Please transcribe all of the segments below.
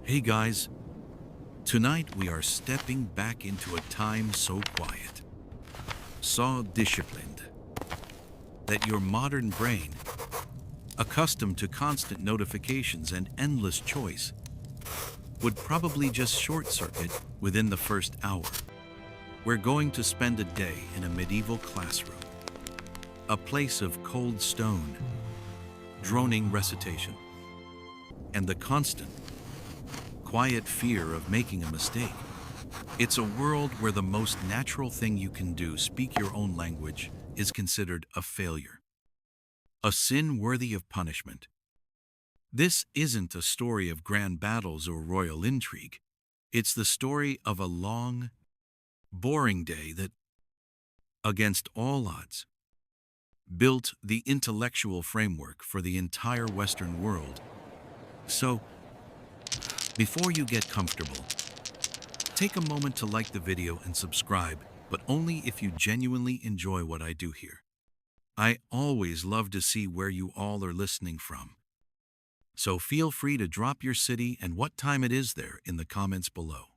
Hey guys, tonight we are stepping back into a time so quiet, so disciplined, that your modern brain, accustomed to constant notifications and endless choice, would probably just short-circuit within the first hour. We're going to spend a day in a medieval classroom, a place of cold stone, droning recitation, and the constant, quiet fear of making a mistake. It's a world where the most natural thing you can do, speak your own language, is considered a failure, a sin worthy of punishment. This isn't a story of grand battles or royal intrigue. It's the story of a long, boring day that, against all odds, built the intellectual framework for the entire Western world. So, before you get comfortable, take a moment to like the video and subscribe, but only if you genuinely enjoy what I do here. I always love to see where you all are listening from. So feel free to drop your city and what time it is there in the comments below.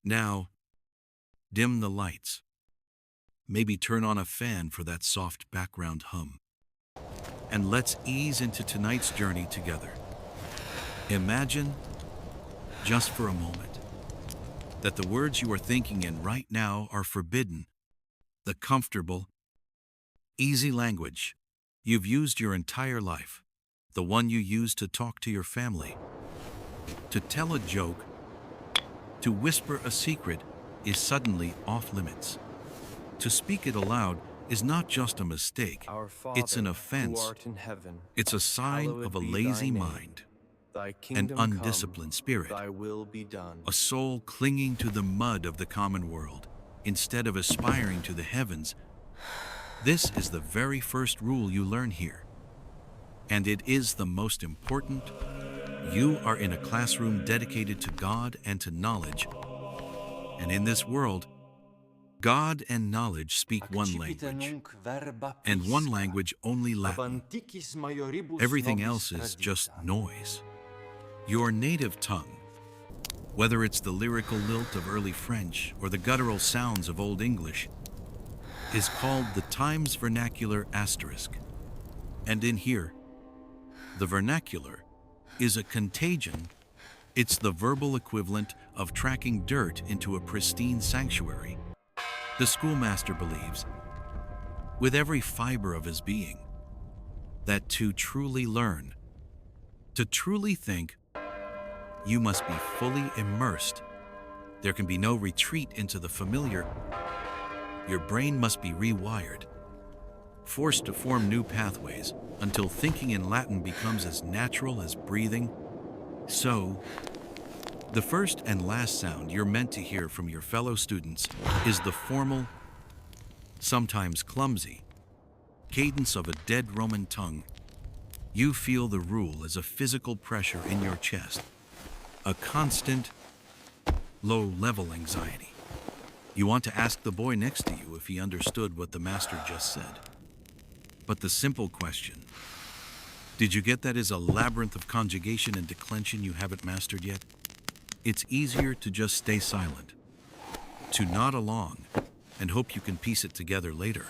Now, dim the lights. Maybe turn on a fan for that soft background hum. And let's ease into tonight's journey together. Imagine, just for a moment, that the words you are thinking in right now are forbidden. The comfortable, easy language you've used your entire life. The one you use to talk to your family, to tell a joke, to whisper a secret, is suddenly off limits. To speak it aloud is not just a mistake, it's an offense. It's a sign of a lazy mind, an undisciplined spirit, a soul clinging to the mud of the common world instead of aspiring to the heavens. This is the very first rule you learn here. And it is the most important. You are in a classroom dedicated to God and to knowledge. And in this world, God and knowledge speak one language, and one language only, Latin. Everything else is just noise. Your native tongue, whether it's the lyrical lilt of early French or the guttural sounds of Old English, is called the Times Vernacular asterisk. And in here, the vernacular is a contagion. It's the verbal equivalent of tracking dirt into a pristine sanctuary. The schoolmaster believes, with every fiber of his being, that to truly learn, to truly think, you must be fully immersed. There can be no retreat into the familiar. Your brain must be rewired, forced to form new pathways until thinking in Latin becomes as natural as breathing. So, the first and last sound you're meant to hear from your fellow students is the formal, sometimes clumsy, cadence of a dead Roman tongue. You feel the rule as a physical pressure in your chest, a constant, low-level anxiety. You want to ask the boy next to you if he understood what the master just said. But the simple question, did you get that, is a labyrinth of conjugation and declension you haven't mastered yet? It's easier to just stay silent, to nod along, and hope you can piece it together later.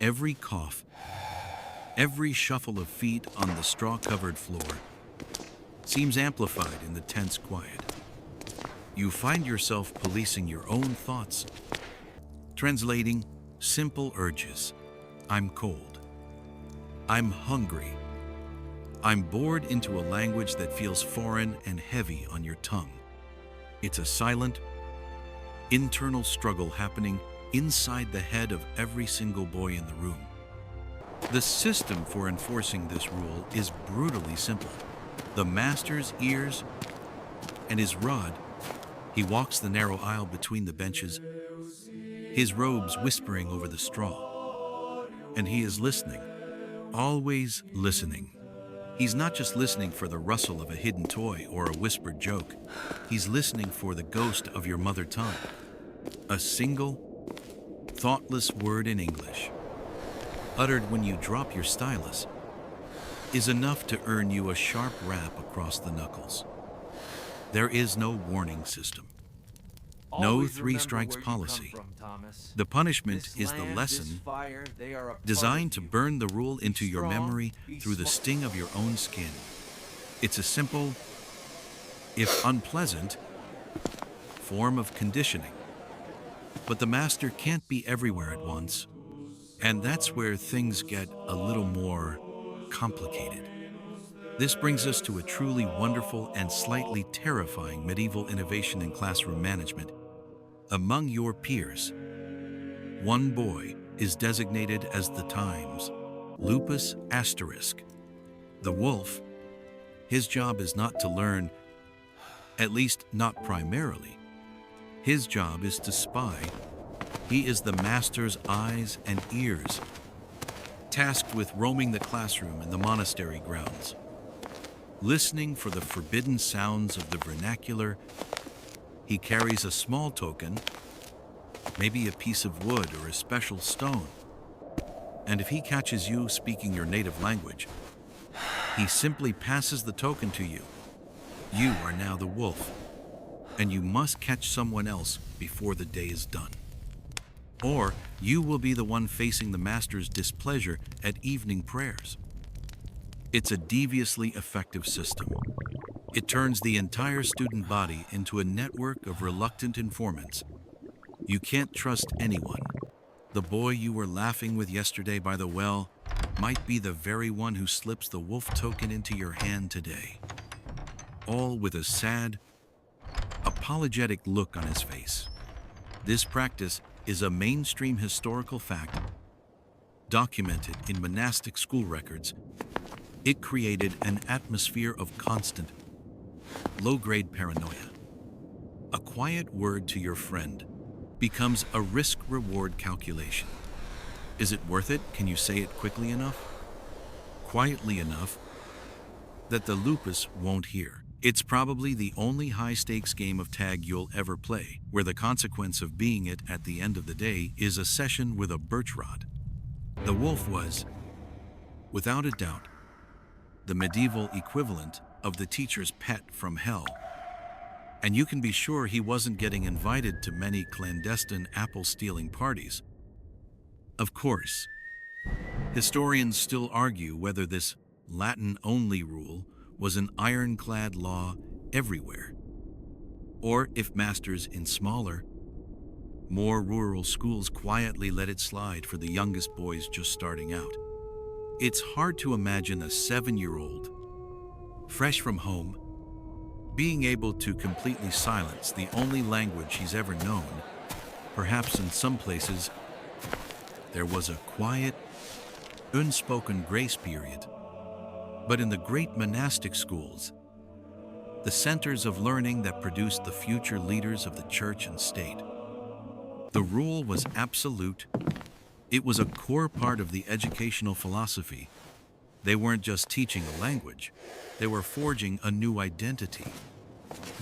Every cough, every shuffle of feet on the straw-covered floor seems amplified in the tense quiet. You find yourself policing your own thoughts, translating simple urges. I'm cold. I'm hungry. I'm bored into a language that feels foreign and heavy on your tongue. It's a silent, internal struggle happening inside the head of every single boy in the room. The system for enforcing this rule is brutally simple. The master's ears and his rod. He walks the narrow aisle between the benches, his robes whispering over the straw. And he is listening, always listening. He's not just listening for the rustle of a hidden toy or a whispered joke. He's listening for the ghost of your mother tongue. A single, thoughtless word in English, uttered when you drop your stylus, is enough to earn you a sharp rap across the knuckles. There is no warning system. No three strikes policy. The punishment is the lesson designed to burn the rule into your memory through the sting of your own skin. It's a simple, if unpleasant, form of conditioning. But the master can't be everywhere at once, and that's where things get a little more complicated. This brings us to a truly wonderful and slightly terrifying medieval innovation in classroom management. Among your peers, one boy is designated as the Times Lupus asterisk. The wolf, his job is not to learn, at least not primarily. His job is to spy. He is the master's eyes and ears, tasked with roaming the classroom and the monastery grounds, listening for the forbidden sounds of the vernacular. He carries a small token, maybe a piece of wood or a special stone. And if he catches you speaking your native language, he simply passes the token to you. You are now the wolf, and you must catch someone else before the day is done. Or you will be the one facing the master's displeasure at evening prayers. It's a deviously effective system. It turns the entire student body into a network of reluctant informants. You can't trust anyone. The boy you were laughing with yesterday by the well might be the very one who slips the wolf token into your hand today. All with a sad, apologetic look on his face. This practice is a mainstream historical fact documented in monastic school records. It created an atmosphere of constant, low-grade paranoia. A quiet word to your friend becomes a risk-reward calculation. Is it worth it? Can you say it quickly enough? Quietly enough that the lupus won't hear. It's probably the only high-stakes game of tag you'll ever play, where the consequence of being it at the end of the day is a session with a birch rod. The wolf was, without a doubt, the medieval equivalent of the teacher's pet from hell. And you can be sure he wasn't getting invited to many clandestine apple-stealing parties. Of course, historians still argue whether this Latin-only rule was an ironclad law everywhere, or if masters in smaller, more rural schools quietly let it slide for the youngest boys just starting out. It's hard to imagine a 7-year-old, fresh from home, being able to completely silence the only language he's ever known. Perhaps in some places, there was a quiet, unspoken grace period. But in the great monastic schools, the centers of learning that produced the future leaders of the church and state, the rule was absolute. It was a core part of the educational philosophy. They weren't just teaching a language, they were forging a new identity.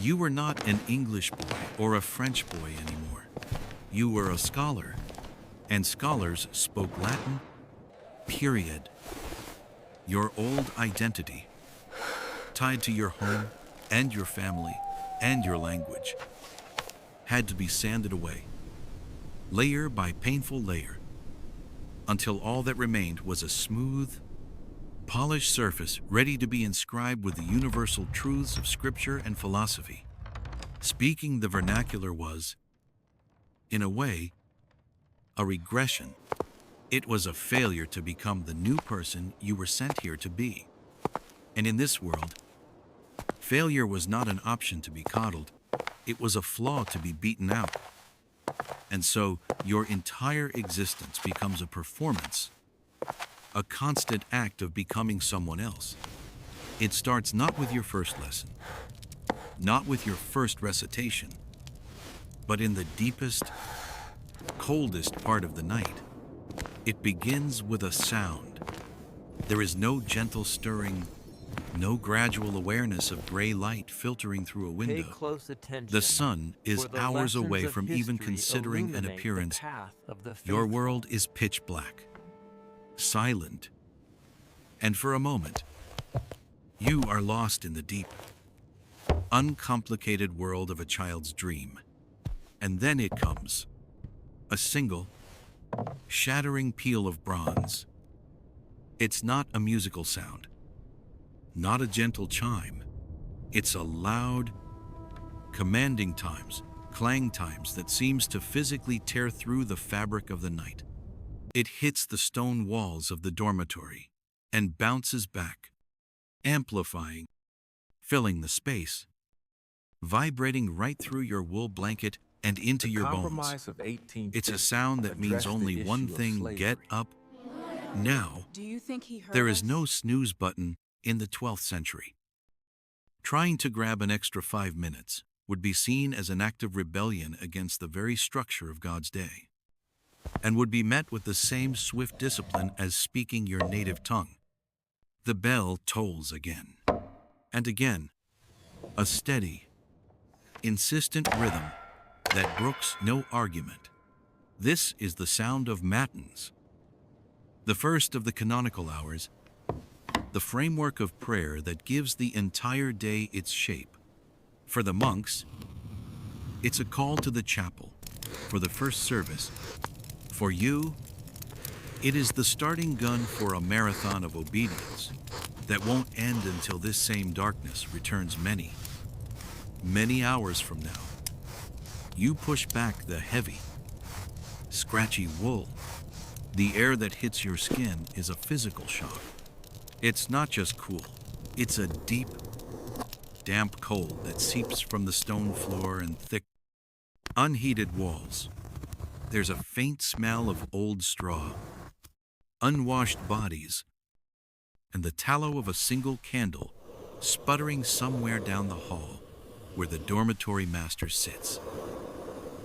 You were not an English boy or a French boy anymore. You were a scholar, and scholars spoke Latin, period. Your old identity, tied to your home and your family and your language, had to be sanded away, layer by painful layer, until all that remained was a smooth, polished surface ready to be inscribed with the universal truths of scripture and philosophy. Speaking the vernacular was, in a way, a regression. It was a failure to become the new person you were sent here to be. And in this world, failure was not an option to be coddled. It was a flaw to be beaten out. And so your entire existence becomes a performance, a constant act of becoming someone else. It starts not with your first lesson, not with your first recitation, but in the deepest, coldest part of the night. It begins with a sound. There is no gentle stirring, no gradual awareness of gray light filtering through a window. Pay close attention, the sun is for the hours lessons away of from even history considering an illuminate the appearance. path of the Your faithful. world is pitch black, silent, and for a moment, you are lost in the deep, uncomplicated world of a child's dream. And then it comes. A single, shattering peal of bronze. It's not a musical sound, not a gentle chime. It's a loud, commanding clang times that seems to physically tear through the fabric of the night. It hits the stone walls of the dormitory and bounces back, amplifying, filling the space, vibrating right through your wool blanket and into your bones. It's a sound that means only one thing: get up now. Do you think he heard There is us? no snooze button in the 12th century. Trying to grab an extra 5 minutes would be seen as an act of rebellion against the very structure of God's day, and would be met with the same swift discipline as speaking your native tongue. The bell tolls again and again, a steady, insistent rhythm that brooks no argument. This is the sound of matins, the first of the canonical hours, the framework of prayer that gives the entire day its shape. For the monks, it's a call to the chapel for the first service. For you, it is the starting gun for a marathon of obedience that won't end until this same darkness returns many, many hours from now. You push back the heavy, scratchy wool. The air that hits your skin is a physical shock. It's not just cool, it's a deep, damp cold that seeps from the stone floor and thick, unheated walls. There's a faint smell of old straw, unwashed bodies, and the tallow of a single candle sputtering somewhere down the hall where the dormitory master sits.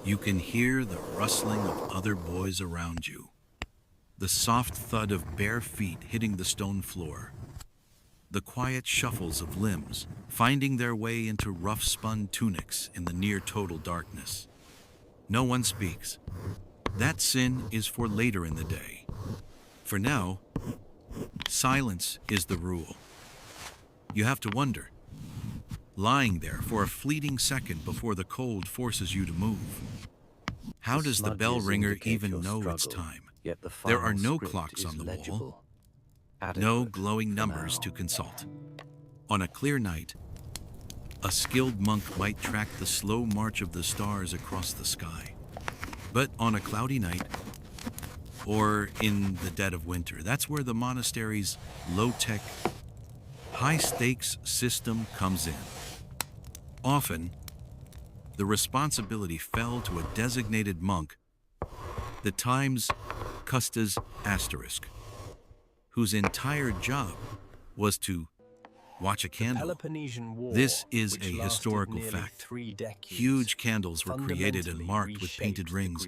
You can hear the rustling of other boys around you, the soft thud of bare feet hitting the stone floor, the quiet shuffles of limbs finding their way into rough-spun tunics in the near-total darkness. No one speaks. That sin is for later in the day. For now, silence is the rule. You have to wonder, lying there for a fleeting second before the cold forces you to move. How does the bell ringer even know it's time? There are no clocks on the wall, no glowing numbers to consult. On a clear night, a skilled monk might track the slow march of the stars across the sky. But on a cloudy night, or in the dead of winter, that's where the monastery's low-tech, high-stakes system comes in. Often, the responsibility fell to a designated monk, the Times Custos Asterisk, whose entire job was to watch a candle. This is a historical fact. Huge candles were created and marked with painted rings,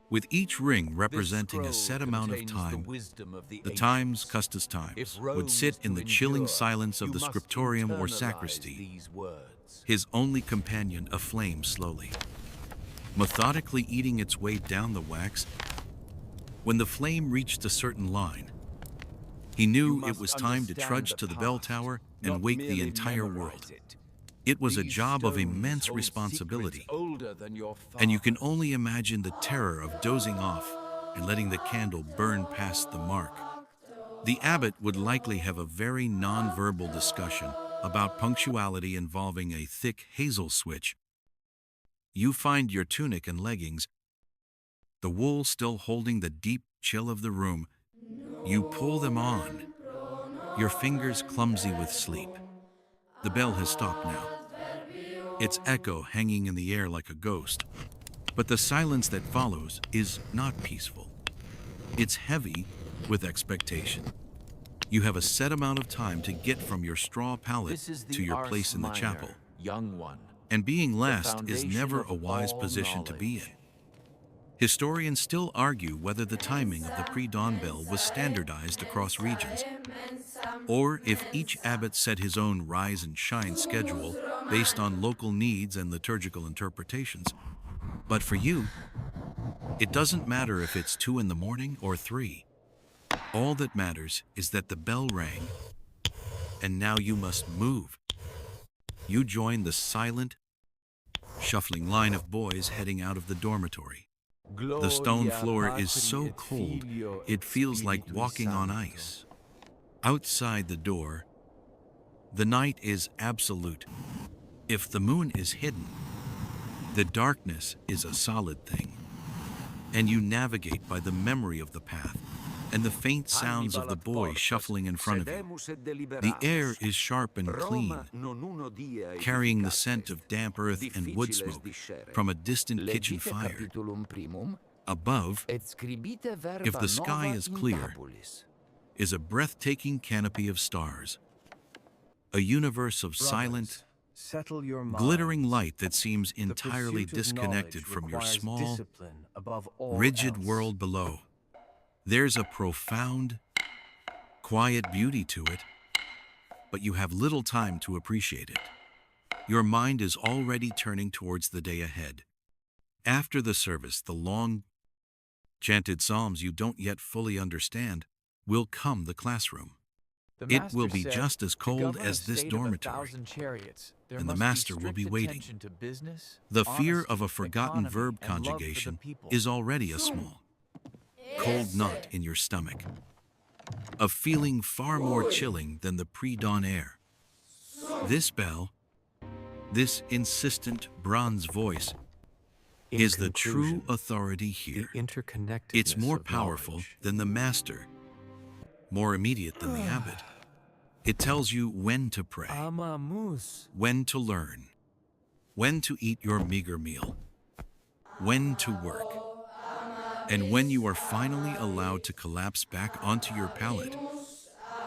with each ring representing a set amount of time. The Times Custos Times would sit in the chilling silence of the scriptorium or sacristy, his only companion aflame slowly, methodically eating its way down the wax. When the flame reached a certain line, he knew it was time to trudge to the bell tower and wake the entire world. It was a job of immense responsibility, and you can only imagine the terror of dozing off and letting the candle burn past the mark. The abbot would likely have a very non-verbal discussion about punctuality involving a thick hazel switch. You find your tunic and leggings, the wool still holding the deep chill of the room. You pull them on, your fingers clumsy with sleep. The bell has stopped now, its echo hanging in the air like a ghost. But the silence that follows is not peaceful. It's heavy with expectation. You have a set amount of time to get from your straw pallet to your place in the chapel. And being last is never a wise position to be in. Historians still argue whether the timing of the pre-dawn bell was standardized across regions, or if each abbot set his own rise and shine schedule based on local needs and liturgical interpretations. But for you, it doesn't matter if it's 2 in the morning or 3. All that matters is that the bell rang, and now you must move. You join the silent, shuffling line of boys heading out of the dormitory. The stone floor is so cold, it feels like walking on ice. Outside the door, the night is absolute. If the moon is hidden, the darkness is a solid thing. And you navigate by the memory of the path and the faint sounds of the boy shuffling in front of you. The air is sharp and clean, carrying the scent of damp earth and wood smoke from a distant kitchen fire. Above, if the sky is clear, is a breathtaking canopy of stars, a universe of silent, glittering light that seems entirely disconnected from your small, rigid world below. There's a profound, quiet beauty to it, but you have little time to appreciate it. Your mind is already turning towards the day ahead. After the service, the long, chanted psalms you don't yet fully understand will come the classroom. It will be just as cold as this dormitory, and the master will be waiting. The fear of a forgotten verb conjugation is already a small, cold knot in your stomach, a feeling far more chilling than the pre-dawn air. This bell, this insistent bronze voice, is the true authority here. It's more powerful than the master, more immediate than the abbot. It tells you when to pray, when to learn, when to eat your meager meal, when to work, and when you are finally allowed to collapse back onto your pallet.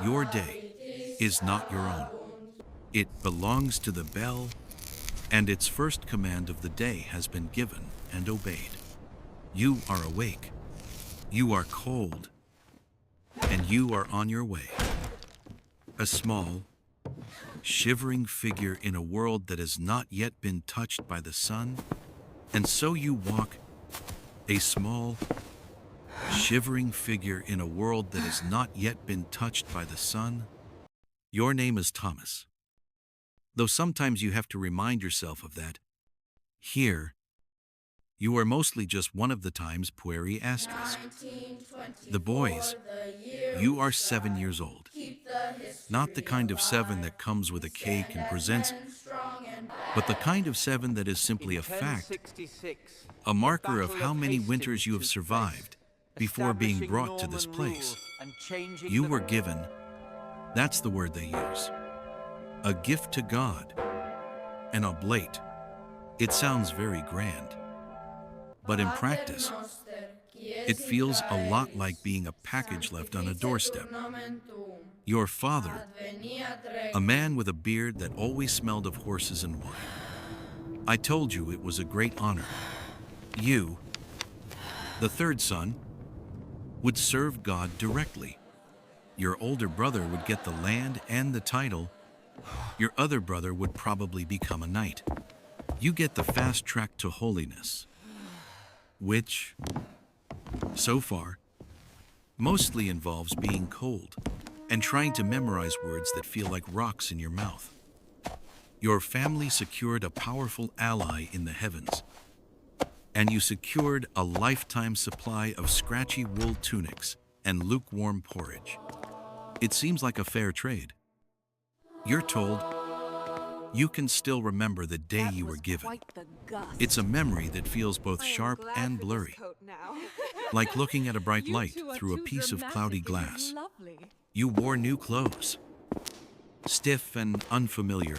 Your day is not your own. It belongs to the bell, and its first command of the day has been given and obeyed. You are awake, you are cold, and you are on your way. A small, shivering figure in a world that has not yet been touched by the sun, and so you walk, a small, shivering figure in a world that has not yet been touched by the sun. Your name is Thomas, though sometimes you have to remind yourself of that. Here, you are mostly just one of the times pueri asterisk. The boys, you are 7 years old. Not the kind of 7 that comes with a cake and presents, but the kind of 7 that is simply a fact, a marker of how many winters you have survived before being brought to this place. You were given, that's the word they use, a gift to God, an oblate. It sounds very grand, but in practice, it feels a lot like being a package left on a doorstep. Your father, a man with a beard that always smelled of horses and wine. I told you it was a great honor. You, the third son, would serve God directly. Your older brother would get the land and the title. Your other brother would probably become a knight. You get the fast track to holiness, which, so far, mostly involves being cold and trying to memorize words that feel like rocks in your mouth. Your family secured a powerful ally in the heavens, and you secured a lifetime supply of scratchy wool tunics and lukewarm porridge. It seems like a fair trade. You're told you can still remember the day you were given. It's a memory that feels both sharp and blurry, like looking at a bright light through a piece of cloudy glass. You wore new clothes, stiff and unfamiliar.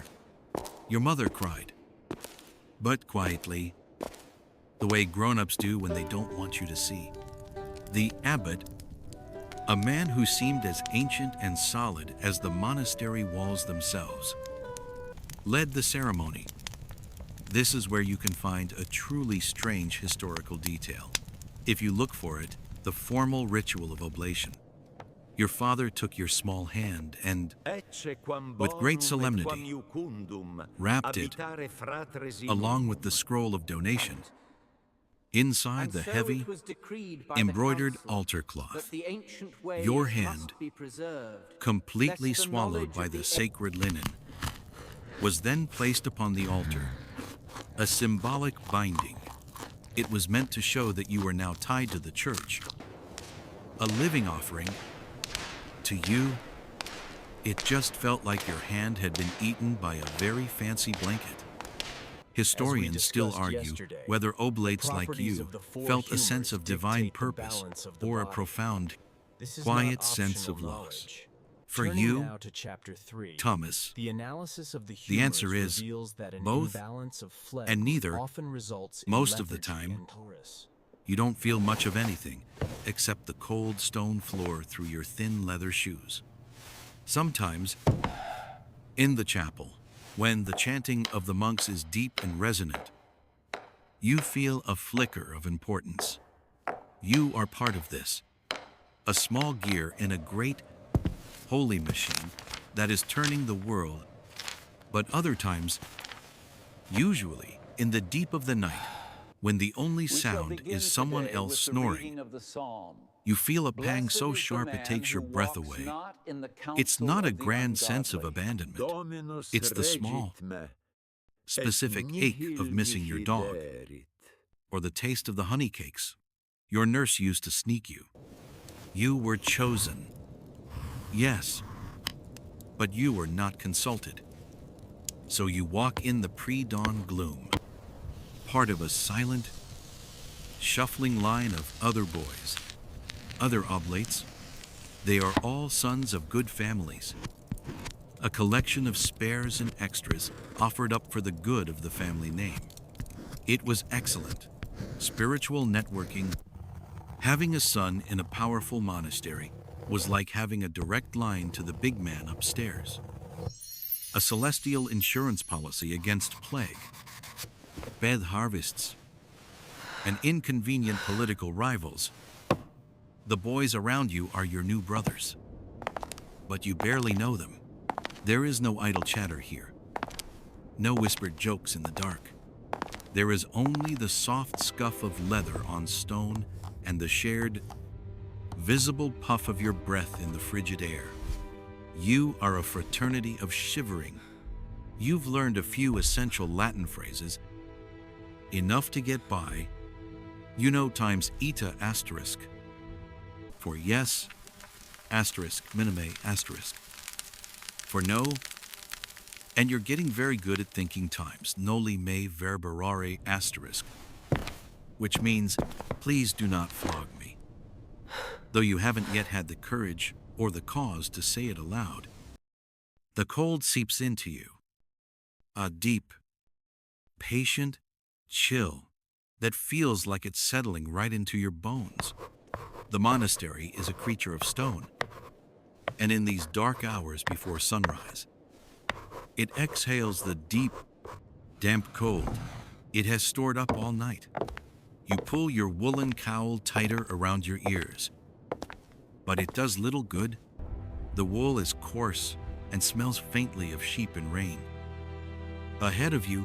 Your mother cried, but quietly, the way grown-ups do when they don't want you to see. The abbot, a man who seemed as ancient and solid as the monastery walls themselves, led the ceremony. This is where you can find a truly strange historical detail. If you look for it, the formal ritual of oblation. Your father took your small hand and, with great solemnity, wrapped it, along with the scroll of donation, inside the heavy, embroidered altar cloth. Your hand, completely swallowed by the sacred linen, was then placed upon the altar, a symbolic binding. It was meant to show that you were now tied to the church, a living offering. To you, it just felt like your hand had been eaten by a very fancy blanket. Historians still argue whether oblates like you felt a sense of divine purpose or a profound, quiet sense of loss. For you, Thomas, the answer is both and neither. Most of the time, you don't feel much of anything except the cold stone floor through your thin leather shoes. Sometimes, in the chapel, when the chanting of the monks is deep and resonant, you feel a flicker of importance. You are part of this, a small gear in a great holy machine that is turning the world. But other times, usually in the deep of the night, when the only sound is someone else snoring, you feel a pang so sharp it takes your breath away. It's not a grand sense of abandonment. It's the small, specific ache of missing your dog, or the taste of the honey cakes your nurse used to sneak you. You were chosen. Yes, but you were not consulted. So you walk in the pre-dawn gloom, part of a silent, shuffling line of other boys, other oblates. They are all sons of good families, a collection of spares and extras offered up for the good of the family name. It was excellent. Spiritual networking. Having a son in a powerful monastery was like having a direct line to the big man upstairs. A celestial insurance policy against plague, bad harvests, and inconvenient political rivals. The boys around you are your new brothers, but you barely know them. There is no idle chatter here, no whispered jokes in the dark. There is only the soft scuff of leather on stone and the shared, visible puff of your breath in the frigid air. You are a fraternity of shivering. You've learned a few essential Latin phrases, enough to get by. You know times ita asterisk, for yes, asterisk, minime asterisk, for no, and you're getting very good at thinking times noli me verberare asterisk, which means please do not flog me, though you haven't yet had the courage or the cause to say it aloud. The cold seeps into you, a deep, patient chill that feels like it's settling right into your bones. The monastery is a creature of stone, and in these dark hours before sunrise, it exhales the deep, damp cold it has stored up all night. You pull your woolen cowl tighter around your ears, but it does little good. The wool is coarse and smells faintly of sheep and rain. Ahead of you,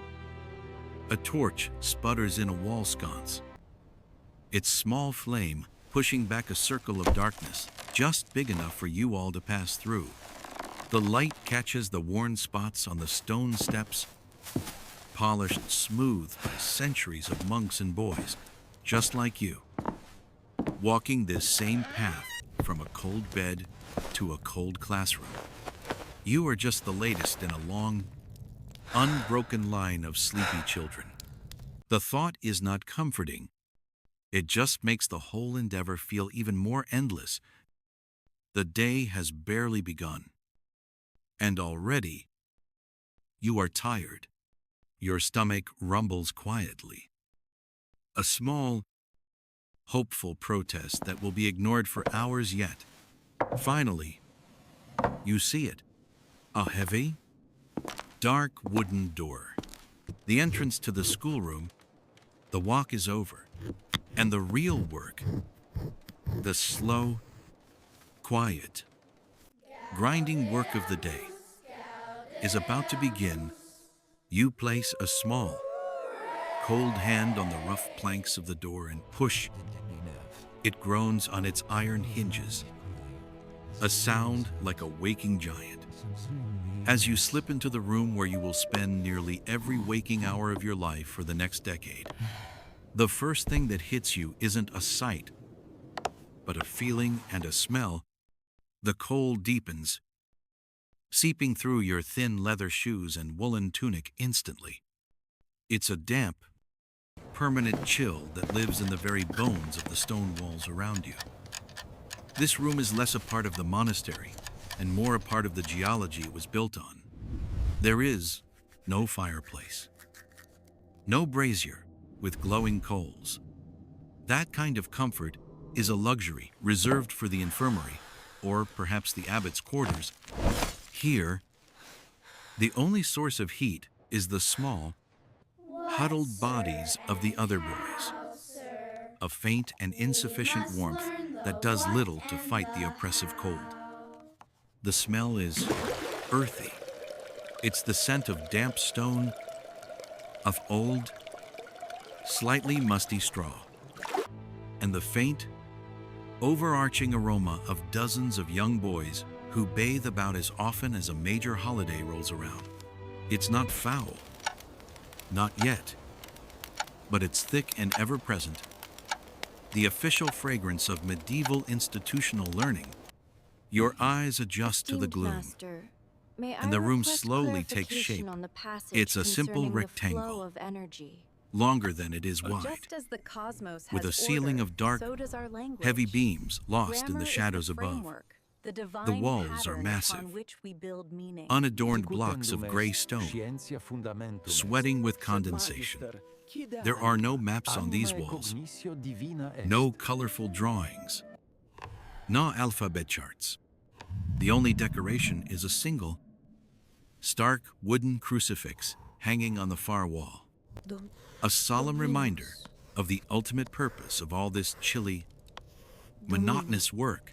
a torch sputters in a wall sconce, its small flame pushing back a circle of darkness just big enough for you all to pass through. The light catches the worn spots on the stone steps, polished smooth by centuries of monks and boys, just like you, walking this same path from a cold bed to a cold classroom. You are just the latest in a long, unbroken line of sleepy children. The thought is not comforting. It just makes the whole endeavor feel even more endless. The day has barely begun, and already you are tired. Your stomach rumbles quietly. A small, hopeful protest that will be ignored for hours yet. Finally, you see it. A heavy, dark wooden door. The entrance to the schoolroom. The walk is over, and the real work, the slow, quiet, grinding work of the day, is about to begin. You place a small, cold hand on the rough planks of the door and push. It groans on its iron hinges, a sound like a waking giant. As you slip into the room where you will spend nearly every waking hour of your life for the next decade, the first thing that hits you isn't a sight, but a feeling and a smell. The cold deepens, seeping through your thin leather shoes and woolen tunic instantly. It's a damp, permanent chill that lives in the very bones of the stone walls around you. This room is less a part of the monastery and more a part of the geology it was built on. There is no fireplace, no brazier with glowing coals. That kind of comfort is a luxury reserved for the infirmary, or perhaps the abbot's quarters. Here, the only source of heat is the small, huddled bodies of the other boys. A faint and insufficient warmth that does little to fight the oppressive cold. The smell is earthy. It's the scent of damp stone, of old, slightly musty straw, and the faint, overarching aroma of dozens of young boys who bathe about as often as a major holiday rolls around. It's not foul, not yet, but it's thick and ever-present. The official fragrance of medieval institutional learning. Your eyes adjust to the gloom, and the room slowly takes shape. It's a simple rectangle, longer than it is wide, with a ceiling of dark, heavy beams lost in the shadows above. The walls are massive, unadorned blocks of gray stone, sweating with condensation. There are no maps on these walls, no colorful drawings, no alphabet charts. The only decoration is a single, stark wooden crucifix hanging on the far wall. A solemn reminder of the ultimate purpose of all this chilly, monotonous work.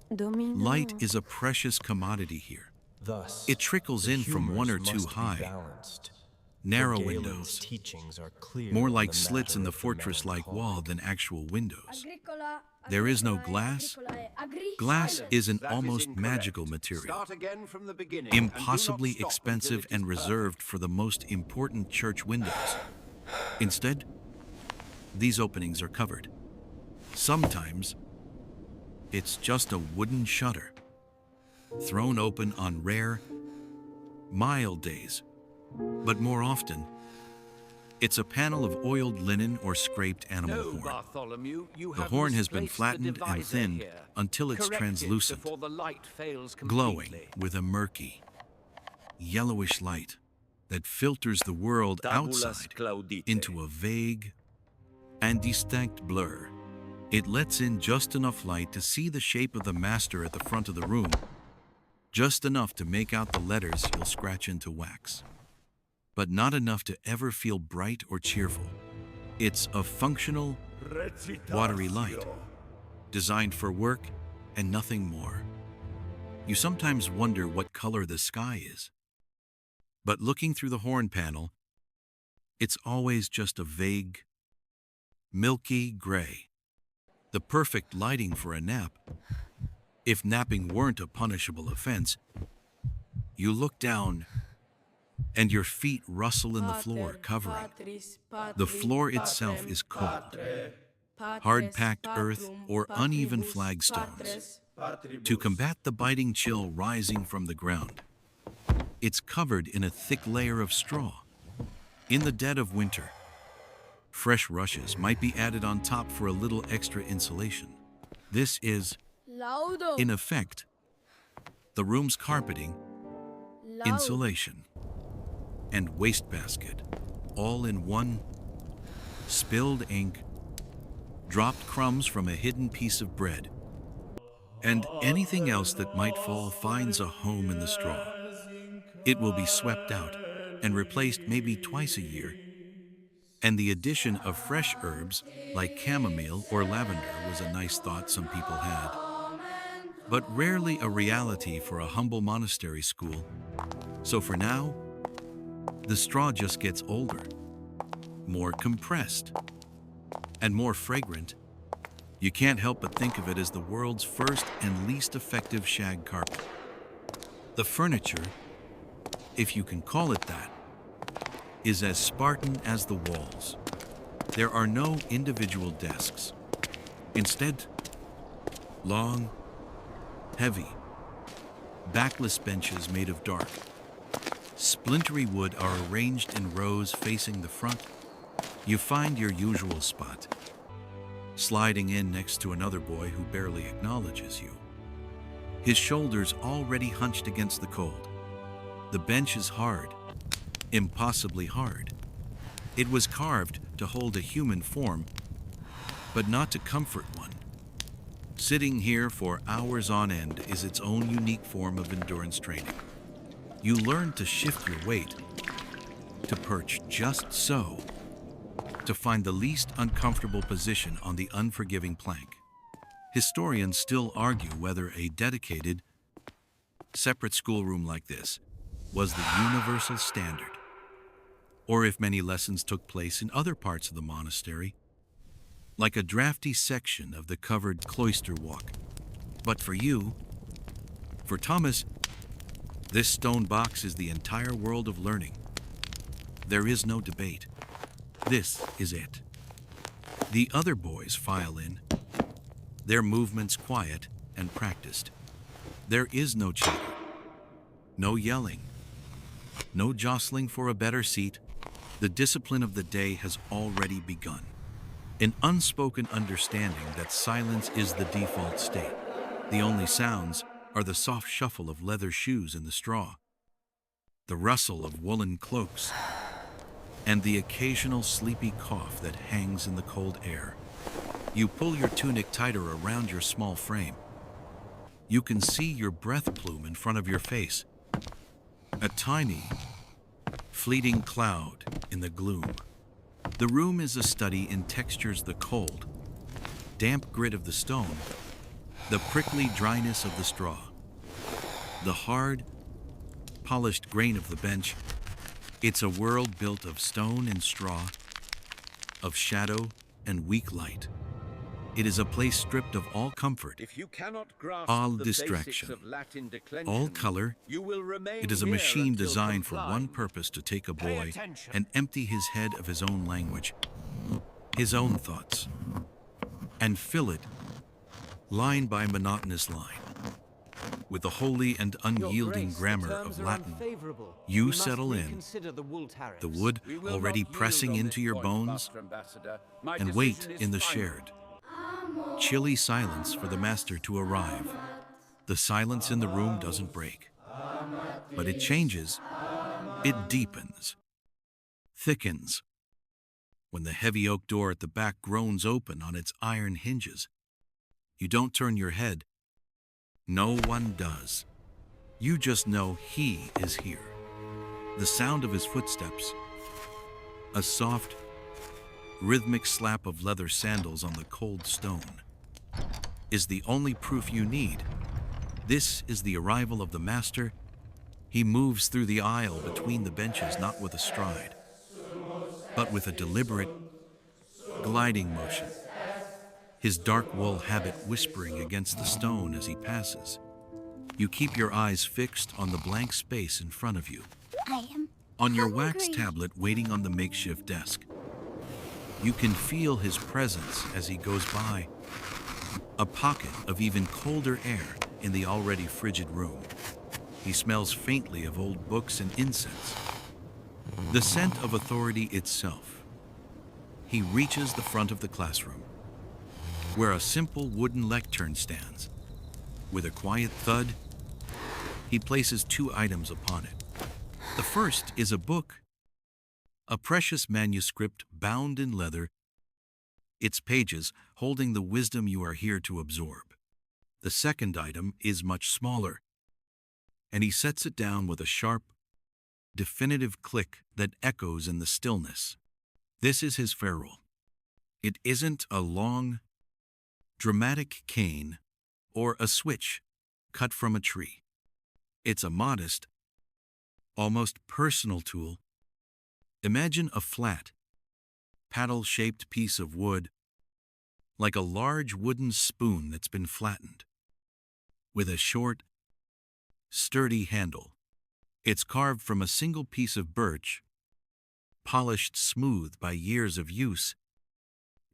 Light is a precious commodity here. It trickles in from one or two high, narrow windows, more like slits in the fortress-like wall than actual windows. There is no glass. Glass is an almost magical material, impossibly expensive and reserved for the most important church windows. Instead, these openings are covered. Sometimes, it's just a wooden shutter, thrown open on rare, mild days. But more often, it's a panel of oiled linen or scraped animal horn. The horn has been flattened and thinned until it's translucent, glowing with a murky, yellowish light that filters the world outside into a vague and distinct blur. It lets in just enough light to see the shape of the master at the front of the room, just enough to make out the letters you'll scratch into wax, but not enough to ever feel bright or cheerful. It's a functional, watery light, designed for work and nothing more. You sometimes wonder what color the sky is, but looking through the horn panel, it's always just a vague, milky gray. The perfect lighting for a nap. If napping weren't a punishable offense, you look down and your feet rustle in the floor, covering. The floor itself is cold, hard-packed earth or uneven flagstones. To combat the biting chill rising from the ground, it's covered in a thick layer of straw. In the dead of winter, fresh rushes might be added on top for a little extra insulation. This is, in effect, the room's carpeting, insulation, and wastebasket, all in one. Spilled ink, dropped crumbs from a hidden piece of bread, and anything else that might fall finds a home in the straw. It will be swept out and replaced maybe twice a year, and the addition of fresh herbs like chamomile or lavender was a nice thought some people had, but rarely a reality for a humble monastery school. So for now, the straw just gets older, more compressed, and more fragrant. You can't help but think of it as the world's first and least effective shag carpet. The furniture, if you can call it that, is as Spartan as the walls. There are no individual desks. Instead, long, heavy, backless benches made of dark, splintery wood are arranged in rows facing the front. You find your usual spot, sliding in next to another boy who barely acknowledges you. His shoulders already hunched against the cold. The bench is hard, impossibly hard. It was carved to hold a human form, but not to comfort one. Sitting here for hours on end is its own unique form of endurance training. You learn to shift your weight, to perch just so, to find the least uncomfortable position on the unforgiving plank. Historians still argue whether a dedicated, separate schoolroom like this was the universal standard, or if many lessons took place in other parts of the monastery, like a drafty section of the covered cloister walk. But for you, for Thomas, this stone box is the entire world of learning. There is no debate. This is it. The other boys file in, their movements quiet and practiced. There is no chatter, no yelling, no jostling for a better seat. The discipline of the day has already begun. An unspoken understanding that silence is the default state. The only sounds are the soft shuffle of leather shoes in the straw, the rustle of woolen cloaks, and the occasional sleepy cough that hangs in the cold air. You pull your tunic tighter around your small frame. You can see your breath plume in front of your face, a tiny, fleeting cloud in the gloom. The room is a study in textures: the cold, damp grit of the stone, the prickly dryness of the straw, the hard, polished grain of the bench. It's a world built of stone and straw, of shadow and weak light. It is a place stripped of all comfort, If you cannot grasp all the distraction, basics of Latin declensions, all color. you will remain It is a here machine until designed for complying. one purpose: to take a Pay boy attention. and empty his head of his own language, his own thoughts, and fill it, line by monotonous line, with the holy and unyielding grammar of Latin. You settle in, the wood We will already not yield pressing on into this your point, bones, Master Ambassador. My and wait decision is in the final. shared, chilly silence for the master to arrive. The silence in the room doesn't break, but it changes, it deepens, thickens. When the heavy oak door at the back groans open on its iron hinges, you don't turn your head. No one does. You just know he is here. The sound of his footsteps, a soft, rhythmic slap of leather sandals on the cold stone, is the only proof you need. This is the arrival of the master. He moves through the aisle between the benches, not with a stride, but with a deliberate, gliding motion, his dark wool habit whispering against the stone as he passes. You keep your eyes fixed on the blank space in front of you, I am on your hungry. wax tablet waiting on the makeshift desk. You can feel his presence as he goes by, a pocket of even colder air in the already frigid room. He smells faintly of old books and incense, the scent of authority itself. He reaches the front of the classroom, where a simple wooden lectern stands. With a quiet thud, he places 2 items upon it. The first is a book, a precious manuscript bound in leather, its pages holding the wisdom you are here to absorb. The second item is much smaller, and he sets it down with a sharp, definitive click that echoes in the stillness. This is his ferule. It isn't a long, dramatic cane or a switch cut from a tree. It's a modest, almost personal tool. Imagine a flat, paddle-shaped piece of wood, like a large wooden spoon that's been flattened, with a short, sturdy handle. It's carved from a single piece of birch, polished smooth by years of use,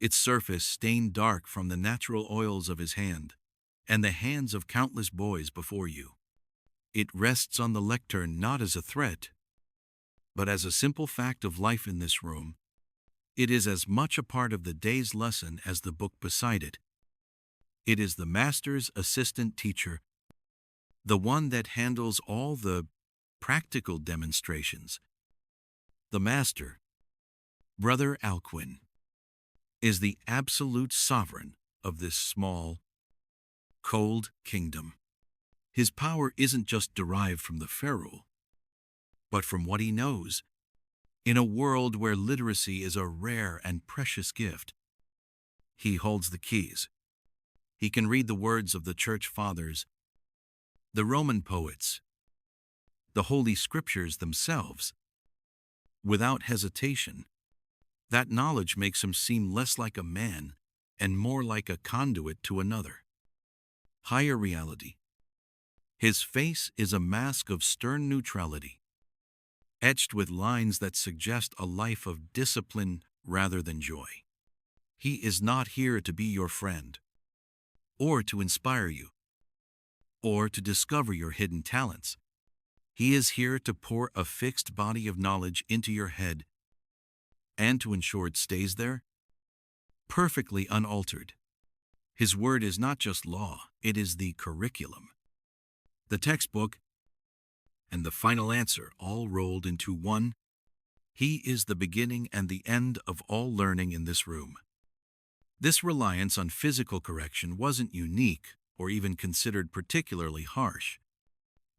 its surface stained dark from the natural oils of his hand and the hands of countless boys before you. It rests on the lectern not as a threat, but as a simple fact of life in this room. It is as much a part of the day's lesson as the book beside it. It is the master's assistant teacher, the one that handles all the practical demonstrations. The master, Brother Alcuin, is the absolute sovereign of this small, cold kingdom. His power isn't just derived from the Ferule, but from what he knows. In a world where literacy is a rare and precious gift, he holds the keys. He can read the words of the Church Fathers, the Roman poets, the Holy Scriptures themselves, without hesitation. That knowledge makes him seem less like a man and more like a conduit to another, higher reality. His face is a mask of stern neutrality, etched with lines that suggest a life of discipline rather than joy. He is not here to be your friend, or to inspire you, or to discover your hidden talents. He is here to pour a fixed body of knowledge into your head and to ensure it stays there, perfectly unaltered. His word is not just law, it is the curriculum, the textbook, and the final answer all rolled into one. He is the beginning and the end of all learning in this room. This reliance on physical correction wasn't unique or even considered particularly harsh.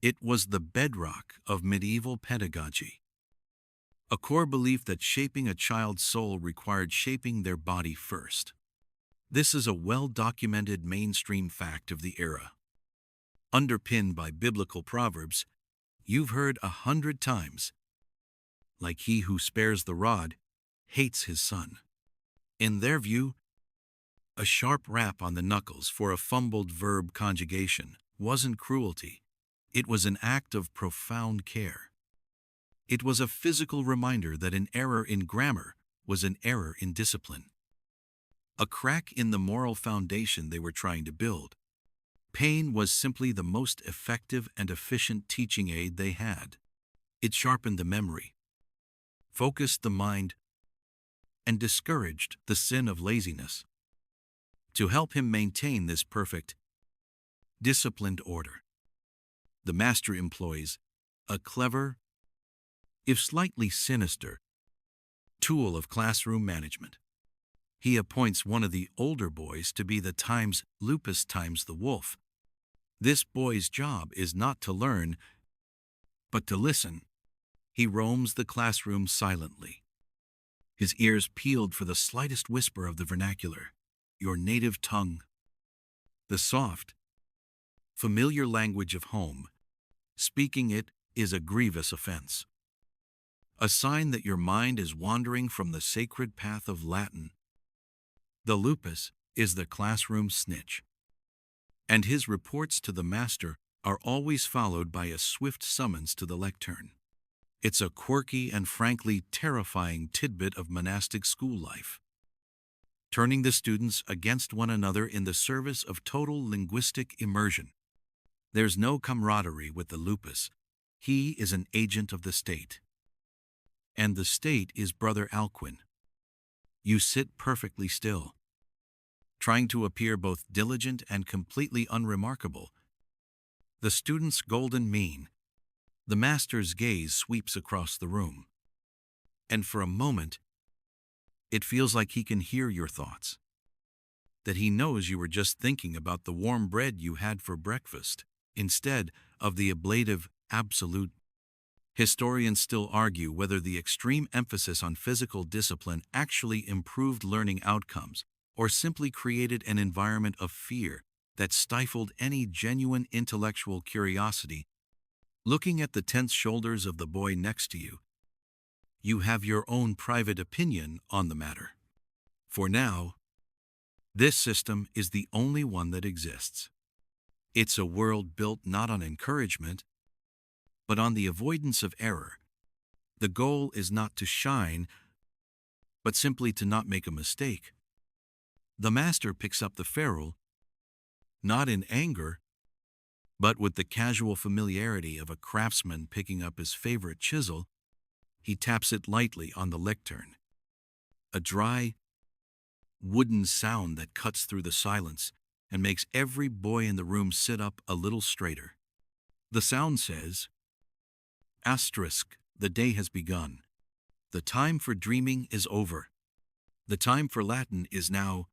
It was the bedrock of medieval pedagogy, a core belief that shaping a child's soul required shaping their body first. This is a well-documented mainstream fact of the era. Underpinned by biblical proverbs, you've heard 100 times, like he who spares the rod hates his son. In their view, a sharp rap on the knuckles for a fumbled verb conjugation wasn't cruelty. It was an act of profound care. It was a physical reminder that an error in grammar was an error in discipline, a crack in the moral foundation they were trying to build. Pain was simply the most effective and efficient teaching aid they had. It sharpened the memory, focused the mind, and discouraged the sin of laziness. To help him maintain this perfect, disciplined order, the master employs a clever, if slightly sinister, tool of classroom management. He appoints one of the older boys to be the times Lupus times the wolf. This boy's job is not to learn, but to listen. He roams the classroom silently, his ears peeled for the slightest whisper of the vernacular, your native tongue, the soft, familiar language of home. Speaking it is a grievous offense, a sign that your mind is wandering from the sacred path of Latin. The Lupus is the classroom snitch, and his reports to the master are always followed by a swift summons to the lectern. It's a quirky and frankly terrifying tidbit of monastic school life, turning the students against one another in the service of total linguistic immersion. There's no camaraderie with the Lupus. He is an agent of the state, and the state is Brother Alcuin. You sit perfectly still, trying to appear both diligent and completely unremarkable. The student's golden mean, the master's gaze sweeps across the room, and for a moment, it feels like he can hear your thoughts, that he knows you were just thinking about the warm bread you had for breakfast, instead of the ablative absolute. Historians still argue whether the extreme emphasis on physical discipline actually improved learning outcomes or simply created an environment of fear that stifled any genuine intellectual curiosity. Looking at the tense shoulders of the boy next to you, you have your own private opinion on the matter. For now, this system is the only one that exists. It's a world built not on encouragement, but on the avoidance of error. The goal is not to shine, but simply to not make a mistake. The master picks up the ferule, not in anger, but with the casual familiarity of a craftsman picking up his favorite chisel. He taps it lightly on the lectern. A dry, wooden sound that cuts through the silence and makes every boy in the room sit up a little straighter. The sound says, asterisk, the day has begun. The time for dreaming is over. The time for Latin is now.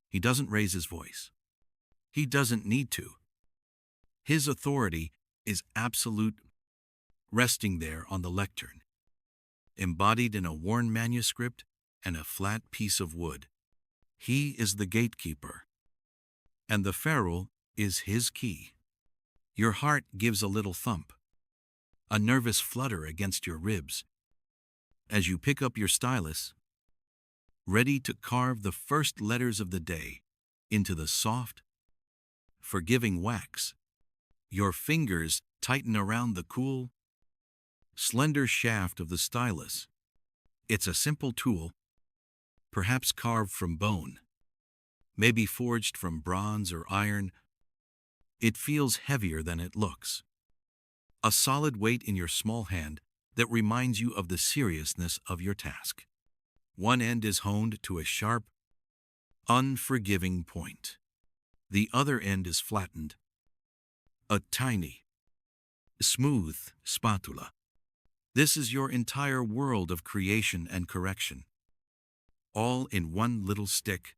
He doesn't raise his voice. He doesn't need to. His authority is absolute, resting there on the lectern, embodied in a worn manuscript and a flat piece of wood. He is the gatekeeper, and the ferule is his key. Your heart gives a little thump, a nervous flutter against your ribs, as you pick up your stylus, ready to carve the first letters of the day into the soft, forgiving wax. Your fingers tighten around the cool, slender shaft of the stylus. It's a simple tool, perhaps carved from bone, maybe forged from bronze or iron. It feels heavier than it looks. A solid weight in your small hand that reminds you of the seriousness of your task. One end is honed to a sharp, unforgiving point. The other end is flattened. A tiny, smooth spatula. This is your entire world of creation and correction, all in one little stick.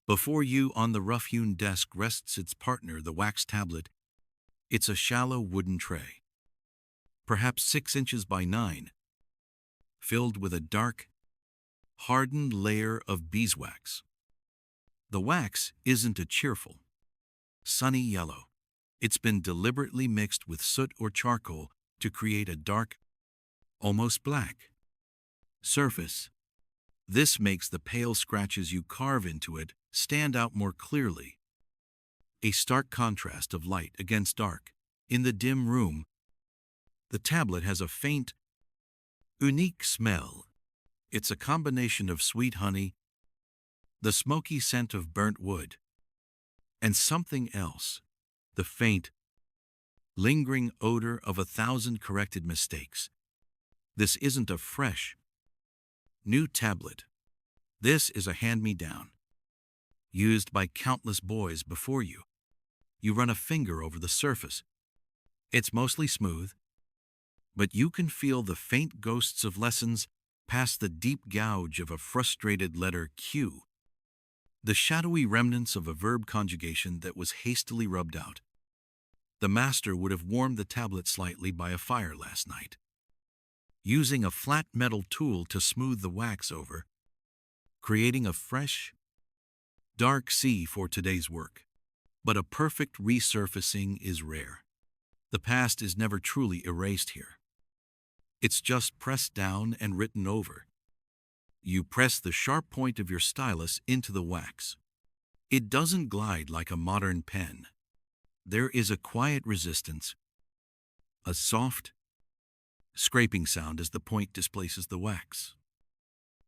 Before you on the rough-hewn desk rests its partner, the wax tablet. It's a shallow wooden tray, perhaps 6 inches by 9, filled with a dark, hardened layer of beeswax. The wax isn't a cheerful, sunny yellow. It's been deliberately mixed with soot or charcoal to create a dark, almost black surface. This makes the pale scratches you carve into it stand out more clearly. A stark contrast of light against dark. In the dim room, the tablet has a faint, unique smell. It's a combination of sweet honey, the smoky scent of burnt wood, and something else, the faint, lingering odor of 1,000 corrected mistakes. This isn't a fresh, new tablet. This is a hand-me-down, used by countless boys before you. You run a finger over the surface. It's mostly smooth, but you can feel the faint ghosts of lessons past the deep gouge of a frustrated letter Q, the shadowy remnants of a verb conjugation that was hastily rubbed out. The master would have warmed the tablet slightly by a fire last night, using a flat metal tool to smooth the wax over, creating a fresh, dark sea for today's work. But a perfect resurfacing is rare. The past is never truly erased here. It's just pressed down and written over. You press the sharp point of your stylus into the wax. It doesn't glide like a modern pen. There is a quiet resistance, a soft, scraping sound as the point displaces the wax,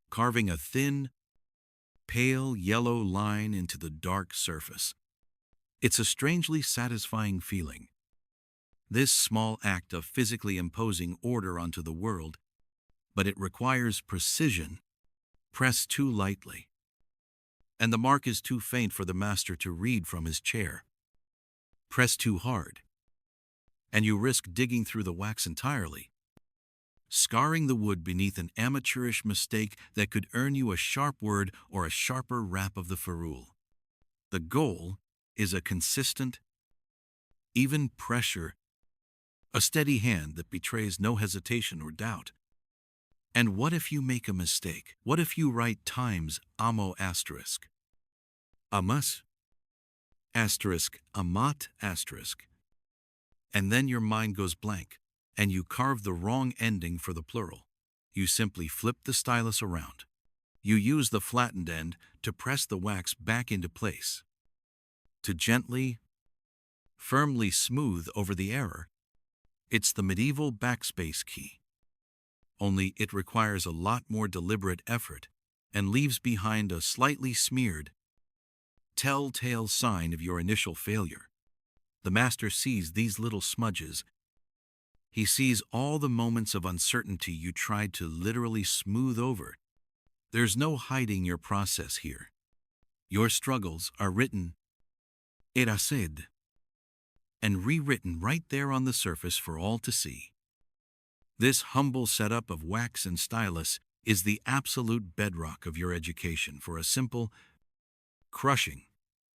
carving a thin, pale yellow line into the dark surface. It's a strangely satisfying feeling. This small act of physically imposing order onto the world, but it requires precision. Press too lightly, and the mark is too faint for the master to read from his chair. Press too hard, and you risk digging through the wax entirely, scarring the wood beneath an amateurish mistake that could earn you a sharp word or a sharper rap of the ferule. The goal is a consistent, even pressure, a steady hand that betrays no hesitation or doubt. And what if you make a mistake? What if you write times amo asterisk, amas asterisk, amat asterisk, and then your mind goes blank, and you carve the wrong ending for the plural? You simply flip the stylus around. You use the flattened end to press the wax back into place, to gently, firmly smooth over the error. It's the medieval backspace key, only it requires a lot more deliberate effort and leaves behind a slightly smeared, telltale sign of your initial failure. The master sees these little smudges. He sees all the moments of uncertainty you tried to literally smooth over. There's no hiding your process here. Your struggles are written, erased, and rewritten right there on the surface for all to see. This humble setup of wax and stylus is the absolute bedrock of your education for a simple, crushing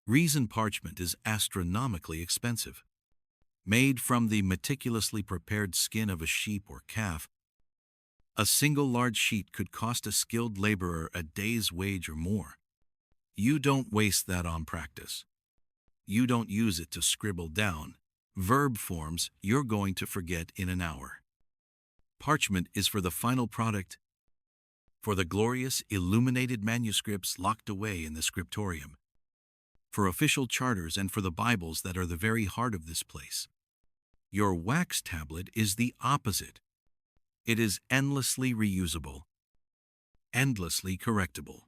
reason. Parchment is astronomically expensive. Made from the meticulously prepared skin of a sheep or calf, a single large sheet could cost a skilled laborer a day's wage or more. You don't waste that on practice. You don't use it to scribble down verb forms you're going to forget in an hour. Parchment is for the final product, for the glorious illuminated manuscripts locked away in the scriptorium, for official charters and for the Bibles that are the very heart of this place. Your wax tablet is the opposite. It is endlessly reusable, endlessly correctable.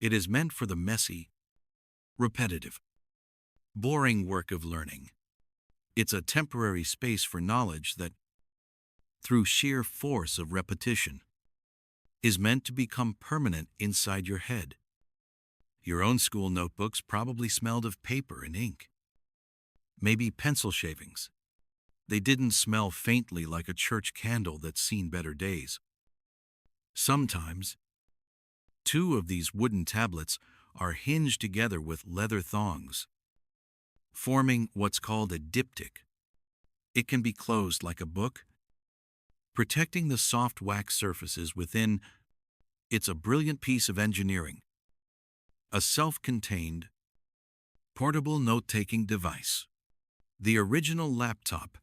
It is meant for the messy, repetitive, boring work of learning. It's a temporary space for knowledge that, through sheer force of repetition, is meant to become permanent inside your head. Your own school notebooks probably smelled of paper and ink. Maybe pencil shavings. They didn't smell faintly like a church candle that's seen better days. Sometimes, two of these wooden tablets are hinged together with leather thongs, forming what's called a diptych. It can be closed like a book, protecting the soft wax surfaces within. It's a brilliant piece of engineering, a self-contained, portable note-taking device. The original laptop,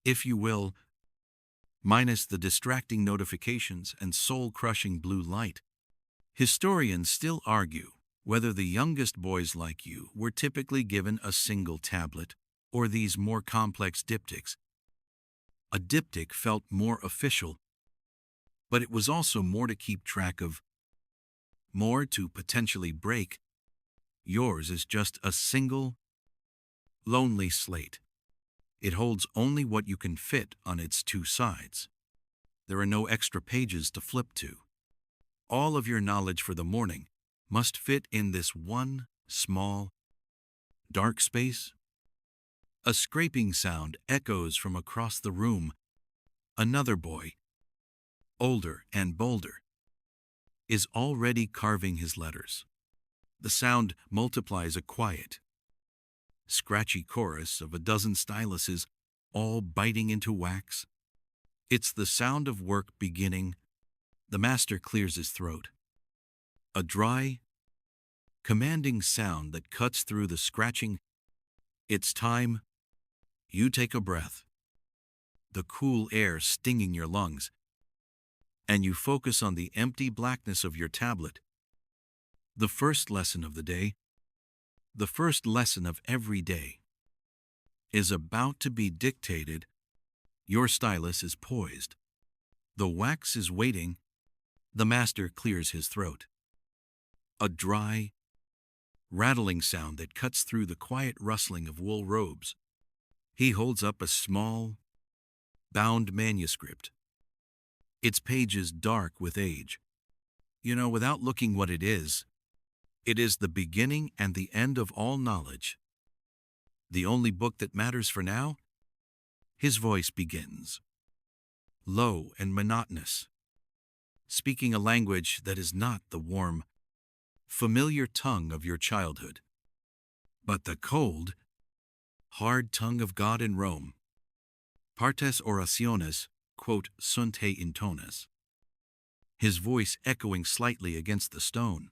if you will, minus the distracting notifications and soul-crushing blue light. Historians still argue whether the youngest boys like you were typically given a single tablet or these more complex diptychs. A diptych felt more official, but it was also more to keep track of, more to potentially break. Yours is just a single, lonely slate. It holds only what you can fit on its two sides. There are no extra pages to flip to. All of your knowledge for the morning must fit in this one small, dark space. A scraping sound echoes from across the room. Another boy, older and bolder, is already carving his letters. The sound multiplies a quiet, scratchy chorus of a dozen styluses, all biting into wax. It's the sound of work beginning. The master clears his throat. A dry, commanding sound that cuts through the scratching. It's time. You take a breath, the cool air stinging your lungs, and you focus on the empty blackness of your tablet. The first lesson of the day, the first lesson of every day, is about to be dictated. Your stylus is poised. The wax is waiting. The master clears his throat. A dry, rattling sound that cuts through the quiet rustling of wool robes. He holds up a small, bound manuscript. Its pages dark with age. You know, without looking what it is the beginning and the end of all knowledge. The only book that matters for now? His voice begins, low and monotonous, speaking a language that is not the warm, familiar tongue of your childhood, but the cold, hard tongue of God in Rome. Partes oraciones, quote, sunt in tones. His voice echoing slightly against the stone.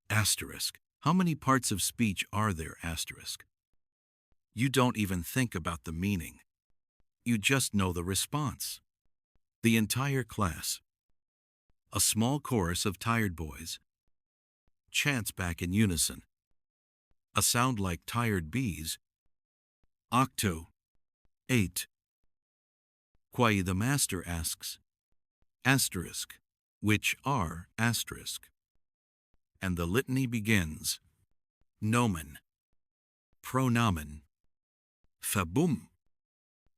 Asterisk. How many parts of speech are there? Asterisk. You don't even think about the meaning. You just know the response. The entire class, a small chorus of tired boys, chants back in unison. A sound like tired bees. Octo. 8. Quai the master asks, asterisk, which are asterisk. And the litany begins. Nomen, pronomen, fabum,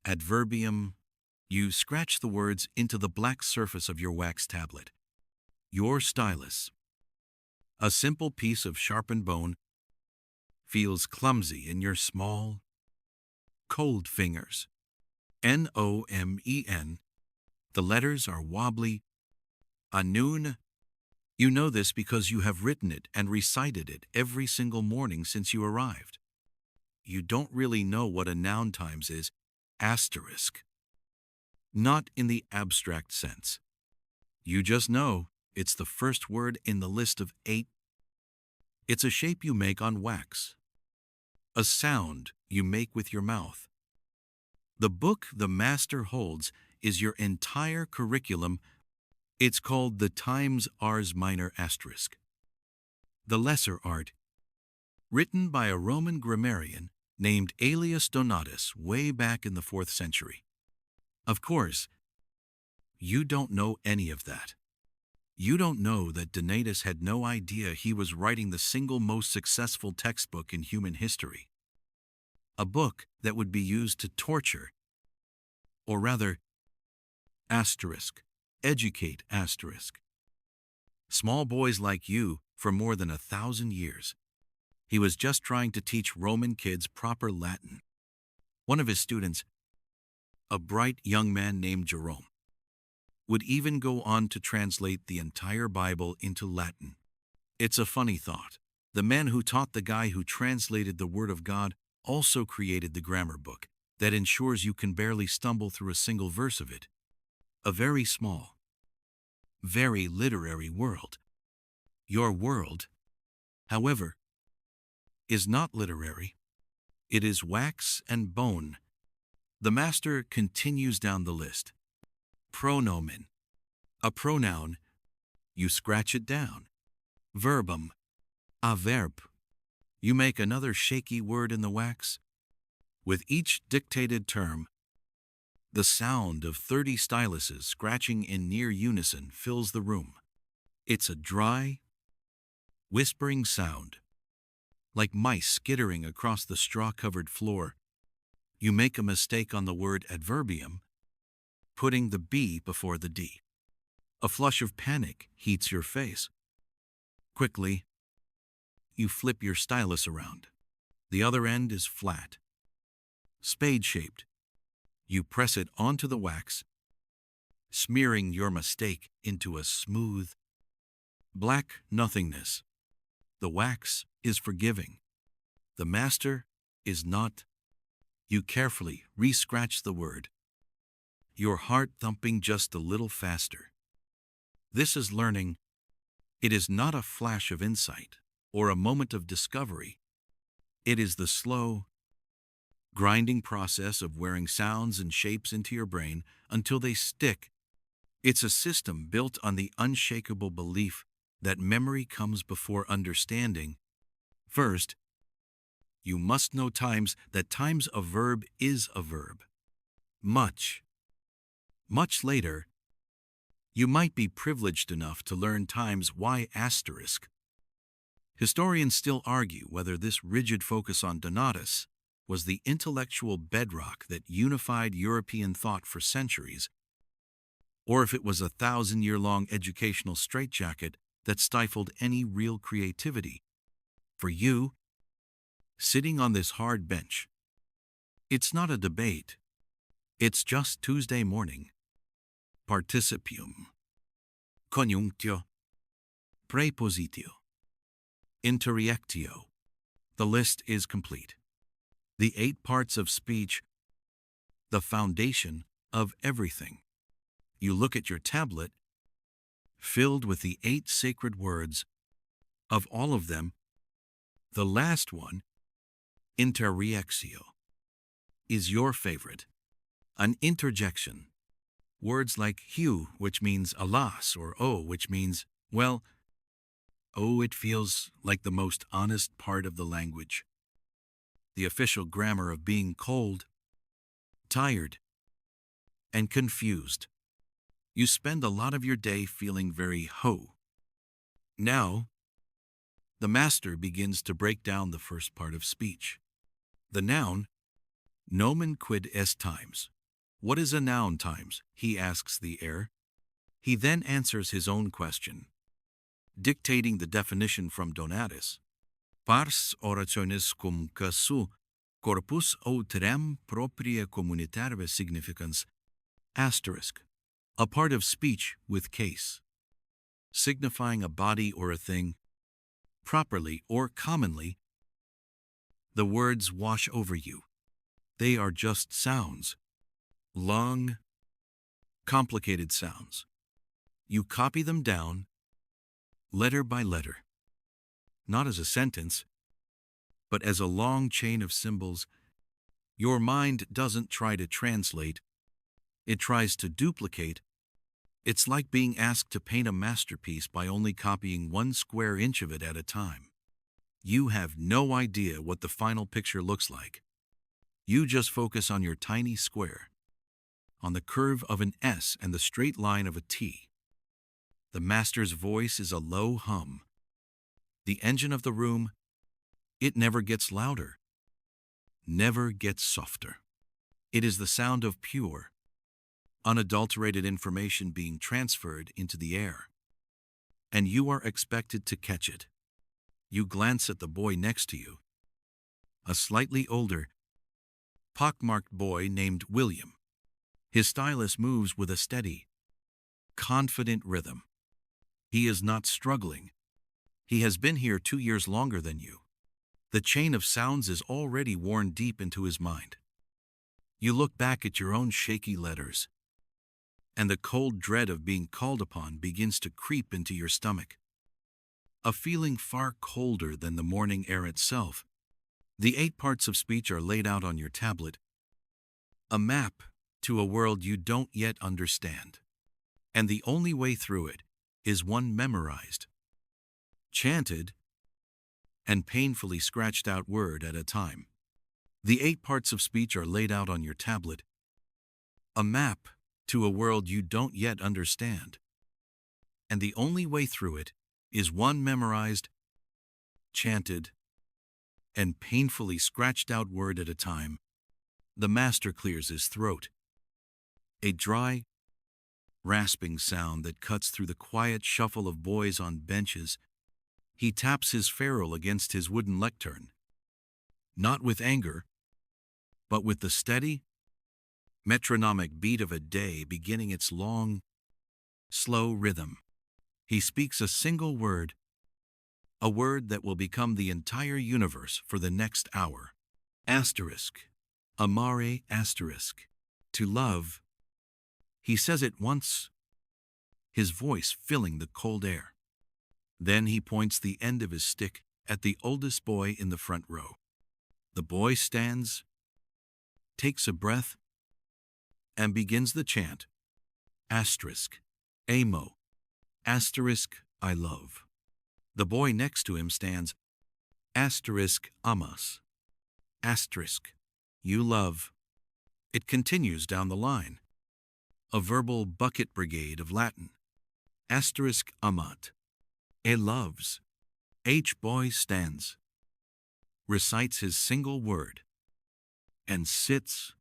adverbium. You scratch the words into the black surface of your wax tablet. Your stylus, a simple piece of sharpened bone, feels clumsy in your small, cold fingers. Nomen. The letters are wobbly. Anun. You know this because you have written it and recited it every single morning since you arrived. You don't really know what a noun times is. Asterisk. Not in the abstract sense. You just know it's the first word in the list of 8. It's a shape you make on wax. A sound you make with your mouth. The book the master holds is your entire curriculum. It's called the Times Ars Minor asterisk. The Lesser Art, written by a Roman grammarian named Aelius Donatus way back in the 4th century. Of course, you don't know any of that. You don't know that Donatus had no idea he was writing the single most successful textbook in human history. A book that would be used to torture, or rather, asterisk, educate asterisk, small boys like you for more than 1,000 years. He was just trying to teach Roman kids proper Latin. One of his students, a bright young man named Jerome, would even go on to translate the entire Bible into Latin. It's a funny thought. The man who taught the guy who translated the Word of God also created the grammar book that ensures you can barely stumble through a single verse of it. A very small, very literary world. Your world, however, is not literary. It is wax and bone. The master continues down the list. Pronomen, a pronoun. You scratch it down. Verbum, a verb. You make another shaky word in the wax. With each dictated term, the sound of 30 styluses scratching in near unison fills the room. It's a dry, whispering sound, like mice skittering across the straw-covered floor. You make a mistake on the word adverbium, putting the B before the D. A flush of panic heats your face. Quickly, you flip your stylus around. The other end is flat, spade-shaped. You press it onto the wax, smearing your mistake into a smooth, black nothingness. The wax is forgiving. The master is not. You carefully re-scratch the word, your heart thumping just a little faster. This is learning. It is not a flash of insight or a moment of discovery. It is the slow, grinding process of wearing sounds and shapes into your brain until they stick. It's a system built on the unshakable belief that memory comes before understanding. First, you must know times that times a verb is a verb. Much later, you might be privileged enough to learn times y asterisk. Historians still argue whether this rigid focus on Donatus was the intellectual bedrock that unified European thought for centuries, or if it was a 1,000-year-long educational straitjacket that stifled any real creativity. For you, sitting on this hard bench, it's not a debate. It's just Tuesday morning. Participium, conjunctio, prepositio, interjectio. The list is complete. The 8 parts of speech, the foundation of everything. You look at your tablet, filled with the 8 sacred words. Of all of them, the last one, interjectio, is your favorite. An interjection. Words like heu, which means alas, or oh, which means, well, oh, it feels like the most honest part of the language. The official grammar of being cold, tired, and confused. You spend a lot of your day feeling very ho. Now, the master begins to break down the first part of speech. The noun, nomen quid est times. What is a noun times? He asks the heir. He then answers his own question, dictating the definition from Donatus. Pars orationis cum casu, corpus outrem propria communitarve significans, asterisk, a part of speech with case, signifying a body or a thing, properly or commonly. The words wash over you. They are just sounds, long, complicated sounds. You copy them down, letter by letter, not as a sentence, but as a long chain of symbols. Your mind doesn't try to translate, it tries to duplicate. It's like being asked to paint a masterpiece by only copying 1 square inch of it at a time. You have no idea what the final picture looks like. You just focus on your tiny square, on the curve of an S and the straight line of a T. The master's voice is a low hum. The engine of the room, it never gets louder, never gets softer. It is the sound of pure, unadulterated information being transferred into the air. And you are expected to catch it. You glance at the boy next to you, a slightly older, pockmarked boy named William. His stylus moves with a steady, confident rhythm. He is not struggling. He has been here 2 years longer than you. The chain of sounds is already worn deep into his mind. You look back at your own shaky letters, and the cold dread of being called upon begins to creep into your stomach. A feeling far colder than the morning air itself. The 8 parts of speech are laid out on your tablet. A map to a world you don't yet understand. And the only way through it is one memorized, chanted, and painfully scratched out word at a time. The 8 parts of speech are laid out on your tablet. A map to a world you don't yet understand. And the only way through it is one memorized, chanted, and painfully scratched out word at a time. The master clears his throat. A dry, rasping sound that cuts through the quiet shuffle of boys on benches. He taps his ferule against his wooden lectern, not with anger, but with the steady, metronomic beat of a day beginning its long, slow rhythm. He speaks a single word, a word that will become the entire universe for the next hour. Asterisk. Amare asterisk. To love. He says it once, his voice filling the cold air. Then he points the end of his stick at the oldest boy in the front row. The boy stands, takes a breath, and begins the chant. Asterisk. Amo. Asterisk. I love. The boy next to him stands. Asterisk. Amas. Asterisk. You love. It continues down the line. A verbal bucket brigade of Latin. Asterisk. Amat. A loves. H boy stands, recites his single word, and sits.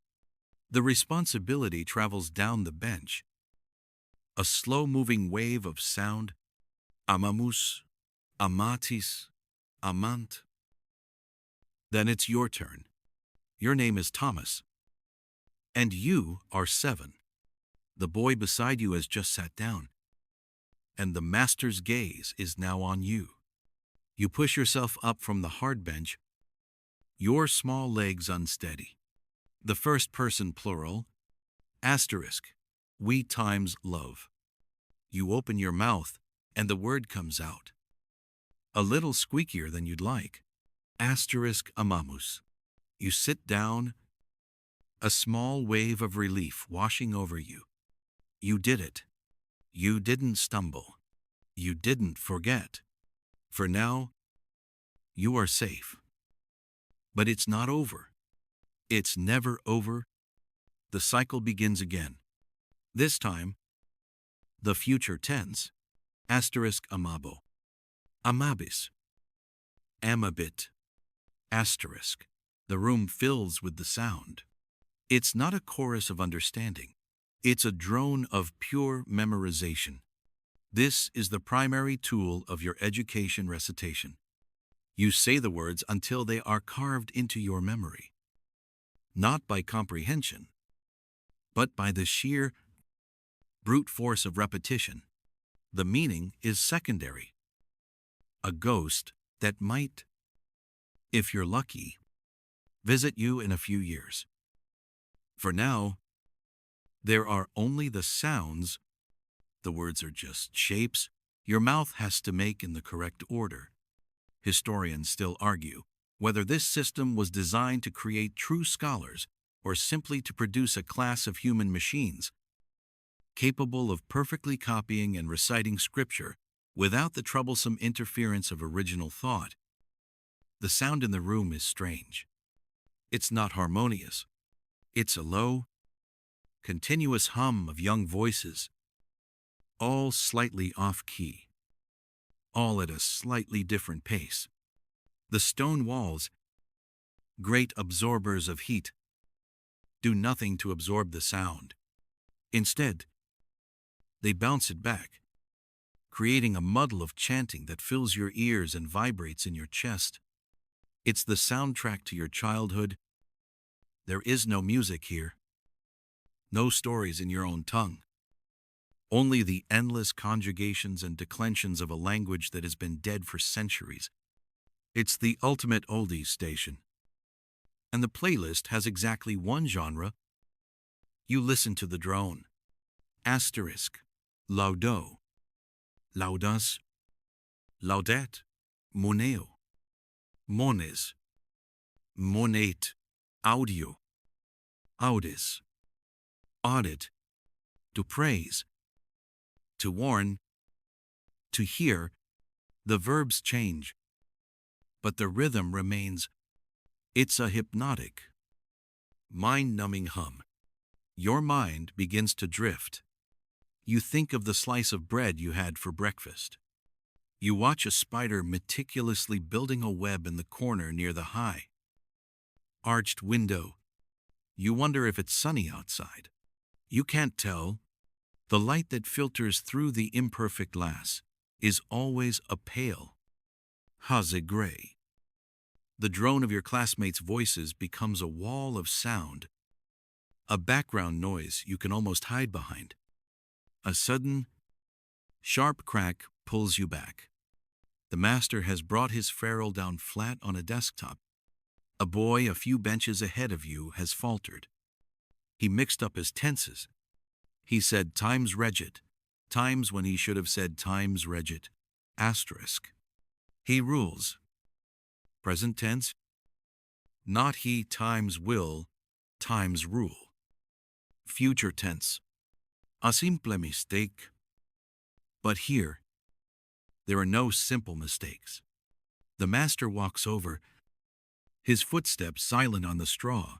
The responsibility travels down the bench. A slow-moving wave of sound. Amamus, amatis, amant. Then it's your turn. Your name is Thomas. And you are 7. The boy beside you has just sat down, and the master's gaze is now on you. You push yourself up from the hard bench, your small legs unsteady. The first person plural, asterisk, we times love. You open your mouth, and the word comes out. A little squeakier than you'd like. Asterisk amamus. You sit down, a small wave of relief washing over you. You did it. You didn't stumble. You didn't forget. For now, you are safe. But it's not over. It's never over. The cycle begins again. This time, the future tense, asterisk amabo, amabis, amabit, asterisk. The room fills with the sound. It's not a chorus of understanding. It's a drone of pure memorization. This is the primary tool of your education recitation. You say the words until they are carved into your memory. Not by comprehension, but by the sheer brute force of repetition. The meaning is secondary. A ghost that might, if you're lucky, visit you in a few years. For now, there are only the sounds. The words are just shapes your mouth has to make in the correct order. Historians still argue whether this system was designed to create true scholars or simply to produce a class of human machines capable of perfectly copying and reciting scripture without the troublesome interference of original thought. The sound in the room is strange. It's not harmonious. It's a low, continuous hum of young voices, all slightly off-key, all at a slightly different pace. The stone walls, great absorbers of heat, do nothing to absorb the sound. Instead, they bounce it back, creating a muddle of chanting that fills your ears and vibrates in your chest. It's the soundtrack to your childhood. There is no music here, no stories in your own tongue, only the endless conjugations and declensions of a language that has been dead for centuries. It's the ultimate oldies station. And the playlist has exactly one genre. You listen to the drone. Asterisk. Laudo. Laudas. Laudet. Moneo. Mones. Monate. Audio. Audis. Audit. To praise. To warn. To hear. The verbs change, but the rhythm remains. It's a hypnotic, mind-numbing hum. Your mind begins to drift. You think of the slice of bread you had for breakfast. You watch a spider meticulously building a web in the corner near the high, arched window. You wonder if it's sunny outside. You can't tell. The light that filters through the imperfect glass is always a pale, haze gray. The drone of your classmates' voices becomes a wall of sound, a background noise you can almost hide behind. A sudden, sharp crack pulls you back. The master has brought his ferule down flat on a desktop. A boy a few benches ahead of you has faltered. He mixed up his tenses. He said times regit, times when he should have said times regit, asterisk. He rules. Present tense. Not he times will, times rule. Future tense. A simple mistake. But here, there are no simple mistakes. The master walks over, his footsteps silent on the straw.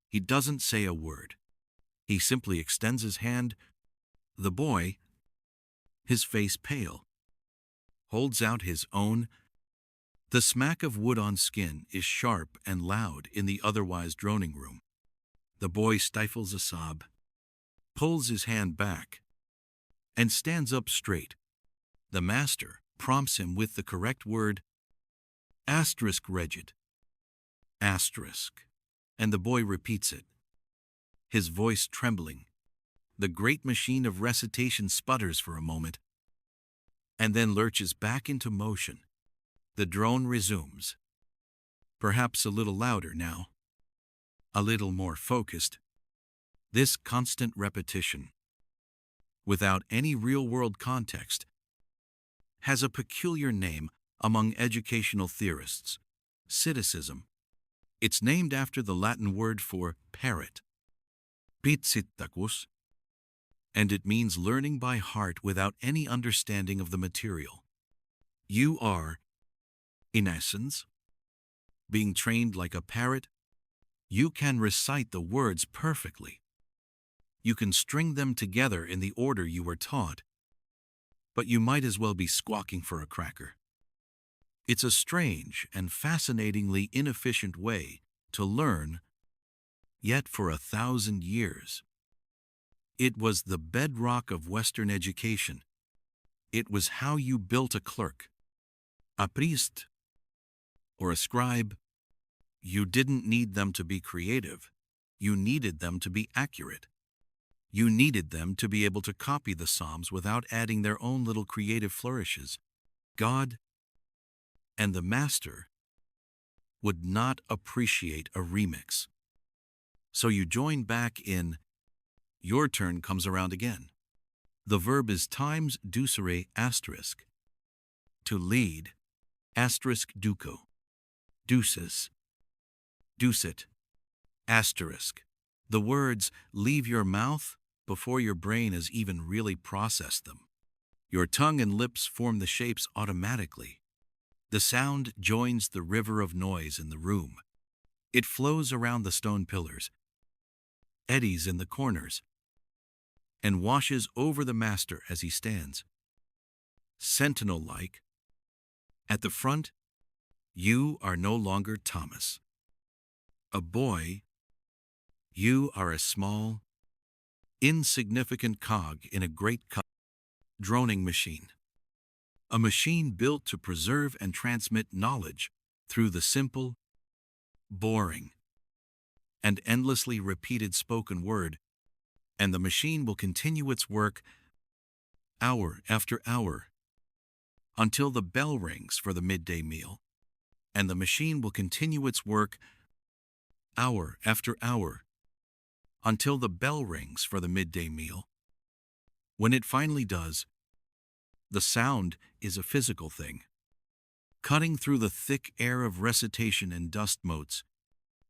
He doesn't say a word. He simply extends his hand. The boy, his face pale, holds out his own. The smack of wood on skin is sharp and loud in the otherwise droning room. The boy stifles a sob, pulls his hand back, and stands up straight. The master prompts him with the correct word, asterisk regit, asterisk, and the boy repeats it, his voice trembling. The great machine of recitation sputters for a moment, and then lurches back into motion. The drone resumes, perhaps a little louder now, a little more focused. This constant repetition, without any real-world context, has a peculiar name among educational theorists, citicism. It's named after the Latin word for parrot, pizzitacus, and it means learning by heart without any understanding of the material. You are, in essence, being trained like a parrot. You can recite the words perfectly, You can string them together in the order you were taught, but you might as well be squawking for a cracker. It's a strange and fascinatingly inefficient way to learn, yet for 1,000 years. It was the bedrock of Western education. It was how you built a clerk, a priest, or a scribe. You didn't need them to be creative. You needed them to be accurate. You needed them to be able to copy the Psalms without adding their own little creative flourishes. God and the master would not appreciate a remix. So you join back in, your turn comes around again. The verb is times ducere asterisk. To lead, asterisk duco. Deuces. Ducet. Asterisk. The words leave your mouth before your brain has even really processed them. Your tongue and lips form the shapes automatically. The sound joins the river of noise in the room. It flows around the stone pillars, eddies in the corners, and washes over the master as he stands. Sentinel-like, at the front, you are no longer Thomas, a boy. You are a small, insignificant cog in a great droning machine. A machine built to preserve and transmit knowledge through the simple, boring, and endlessly repeated spoken word, and the machine will continue its work hour after hour until the bell rings for the midday meal, and the machine will continue its work hour after hour until the bell rings for the midday meal. When it finally does, the sound is a physical thing. Cutting through the thick air of recitation and dust motes,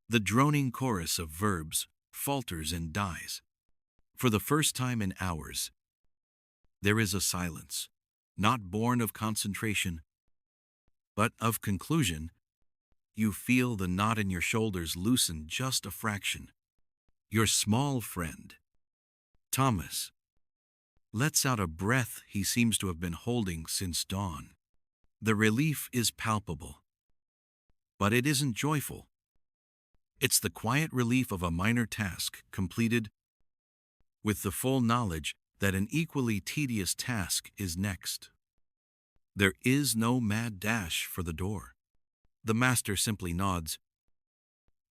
the droning chorus of verbs falters and dies. For the first time in hours, there is a silence, not born of concentration, but of conclusion. You feel the knot in your shoulders loosen just a fraction. Your small friend, Thomas, lets out a breath he seems to have been holding since dawn. The relief is palpable, but it isn't joyful. It's the quiet relief of a minor task completed with the full knowledge that an equally tedious task is next. There is no mad dash for the door. The master simply nods,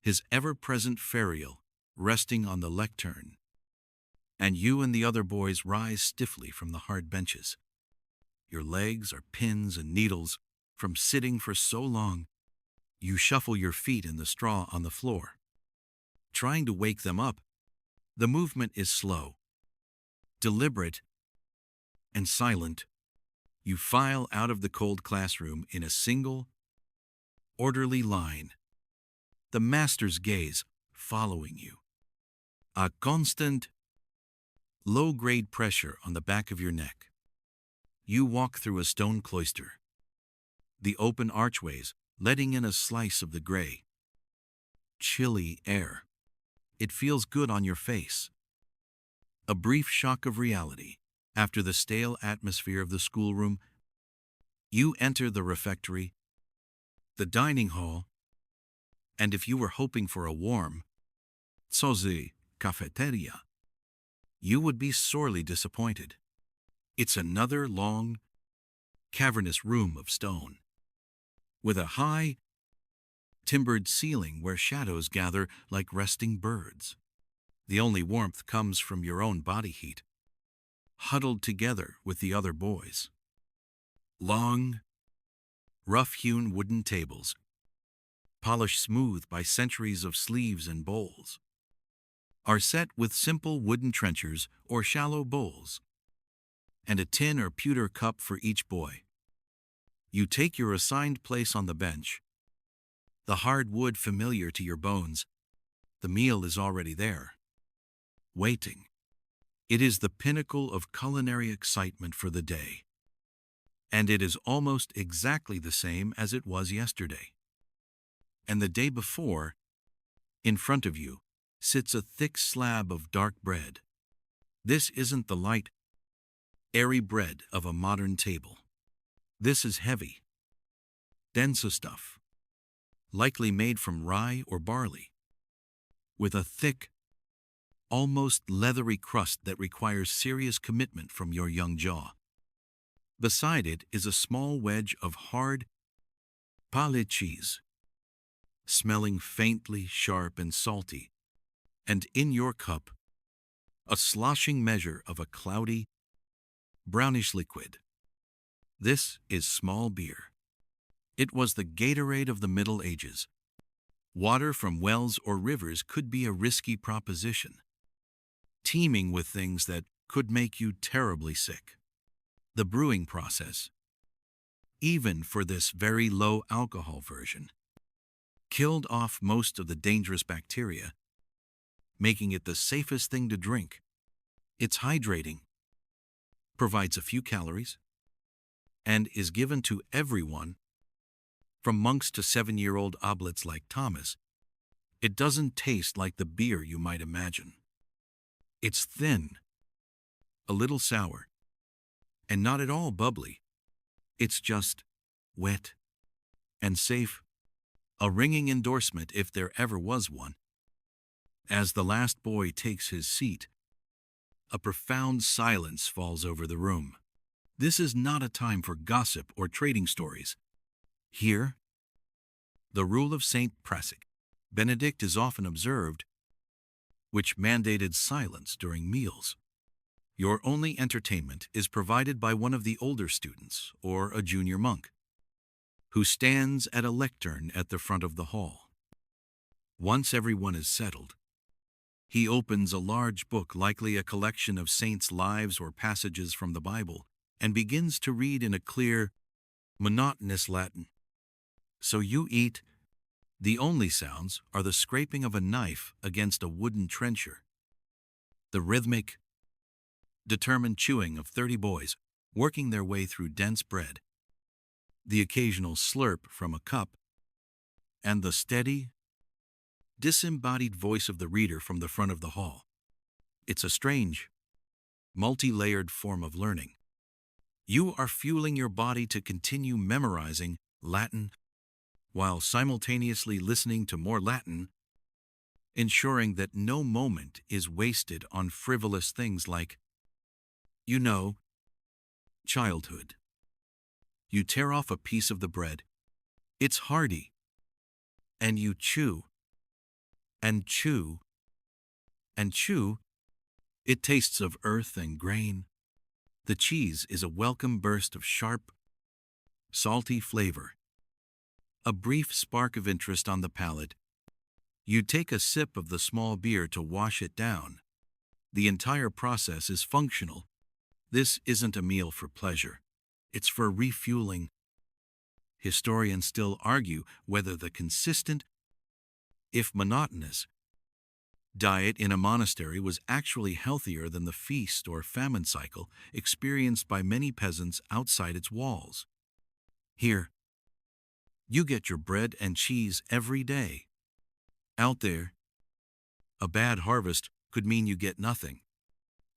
his ever-present Ferule resting on the lectern, and you and the other boys rise stiffly from the hard benches. Your legs are pins and needles from sitting for so long. You shuffle your feet in the straw on the floor. Trying to wake them up, the movement is slow, deliberate, and silent. You file out of the cold classroom in a single, orderly line, the master's gaze following you. A constant, low-grade pressure on the back of your neck. You walk through a stone cloister, the open archways letting in a slice of the gray, chilly air. It feels good on your face. A brief shock of reality after the stale atmosphere of the schoolroom. You enter the refectory, the dining hall, and if you were hoping for a warm, sozy cafeteria, you would be sorely disappointed. It's another long, cavernous room of stone, with a high, timbered ceiling where shadows gather like resting birds. The only warmth comes from your own body heat, huddled together with the other boys. Long, rough-hewn wooden tables, polished smooth by centuries of sleeves and bowls, are set with simple wooden trenchers or shallow bowls, and a tin or pewter cup for each boy. You take your assigned place on the bench, the hard wood familiar to your bones. The meal is already there, waiting. It is the pinnacle of culinary excitement for the day, and it is almost exactly the same as it was yesterday. And the day before, in front of you, sits a thick slab of dark bread, This isn't the light, airy bread of a modern table. This is heavy, dense stuff, likely made from rye or barley, with a thick, almost leathery crust that requires serious commitment from your young jaw. Beside it is a small wedge of hard Pallets cheese, smelling faintly sharp and salty, and in your cup, a sloshing measure of a cloudy, brownish liquid. This is small beer. It was the Gatorade of the Middle Ages. Water from wells or rivers could be a risky proposition, teeming with things that could make you terribly sick. The brewing process, even for this very low alcohol version, killed off most of the dangerous bacteria, making it the safest thing to drink. It's hydrating, provides a few calories, and is given to everyone, from monks to 7-year-old oblates like Thomas. It doesn't taste like the beer you might imagine. It's thin, a little sour, and not at all bubbly. It's just wet and safe, a ringing endorsement if there ever was one. As the last boy takes his seat, a profound silence falls over the room. This is not a time for gossip or trading stories. Here, the rule of St. Prasic, Benedict is often observed, which mandated silence during meals. Your only entertainment is provided by one of the older students or a junior monk, who stands at a lectern at the front of the hall. Once everyone is settled, he opens a large book, likely a collection of saints' lives or passages from the Bible, and begins to read in a clear, monotonous Latin. So you eat. The only sounds are the scraping of a knife against a wooden trencher, the rhythmic, determined chewing of 30 boys working their way through dense bread, the occasional slurp from a cup, and the steady, disembodied voice of the reader from the front of the hall. It's a strange, multi-layered form of learning. You are fueling your body to continue memorizing Latin while simultaneously listening to more Latin, ensuring that no moment is wasted on frivolous things like, childhood. You tear off a piece of the bread. It's hearty. And you chew, and chew, and chew. It tastes of earth and grain. The cheese is a welcome burst of sharp, salty flavor. A brief spark of interest on the palate. You take a sip of the small beer to wash it down. The entire process is functional. This isn't a meal for pleasure. It's for refueling. Historians still argue whether the consistent, if monotonous, diet in a monastery was actually healthier than the feast or famine cycle experienced by many peasants outside its walls. Here, you get your bread and cheese every day. Out there, a bad harvest could mean you get nothing.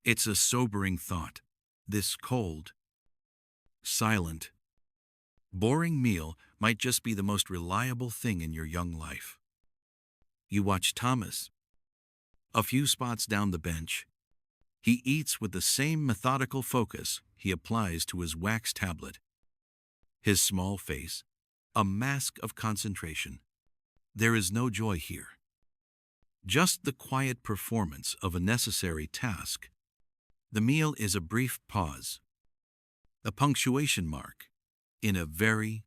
It's a sobering thought. This cold, silent, boring meal might just be the most reliable thing in your young life. You watch Thomas. A few spots down the bench, he eats with the same methodical focus he applies to his wax tablet. His small face, a mask of concentration. There is no joy here. Just the quiet performance of a necessary task. The meal is a brief pause, a punctuation mark in a very,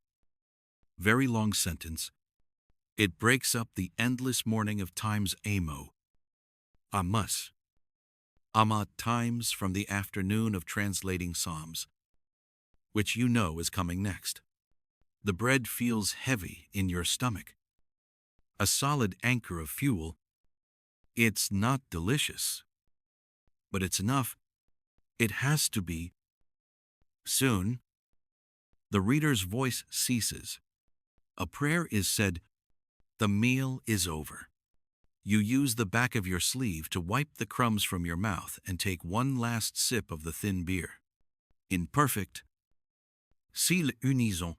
very long sentence. It breaks up the endless morning of time's amo. Amas. Amat times from the afternoon of translating Psalms, which you know is coming next. The bread feels heavy in your stomach, a solid anchor of fuel. It's not delicious, but it's enough. It has to be. Soon, the reader's voice ceases. A prayer is said. The meal is over. You use the back of your sleeve to wipe the crumbs from your mouth and take one last sip of the thin beer. In perfect style unison,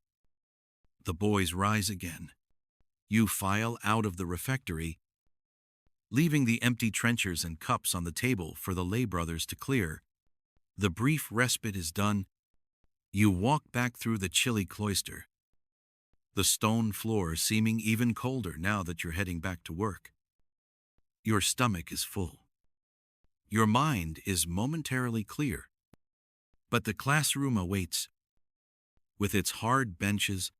the boys rise again. You file out of the refectory, leaving the empty trenchers and cups on the table for the lay brothers to clear. The brief respite is done. You walk back through the chilly cloister, the stone floor seeming even colder now that you're heading back to work. Your stomach is full. Your mind is momentarily clear. But the classroom awaits, with its hard benches,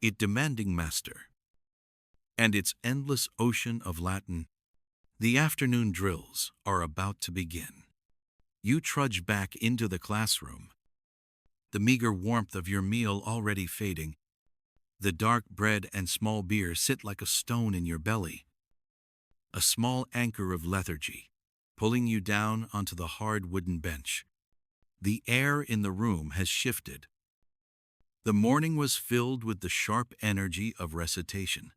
its demanding master, and its endless ocean of Latin. The afternoon drills are about to begin. You trudge back into the classroom, the meager warmth of your meal already fading. The dark bread and small beer sit like a stone in your belly, a small anchor of lethargy, pulling you down onto the hard wooden bench. The air in the room has shifted. The morning was filled with the sharp energy of recitation,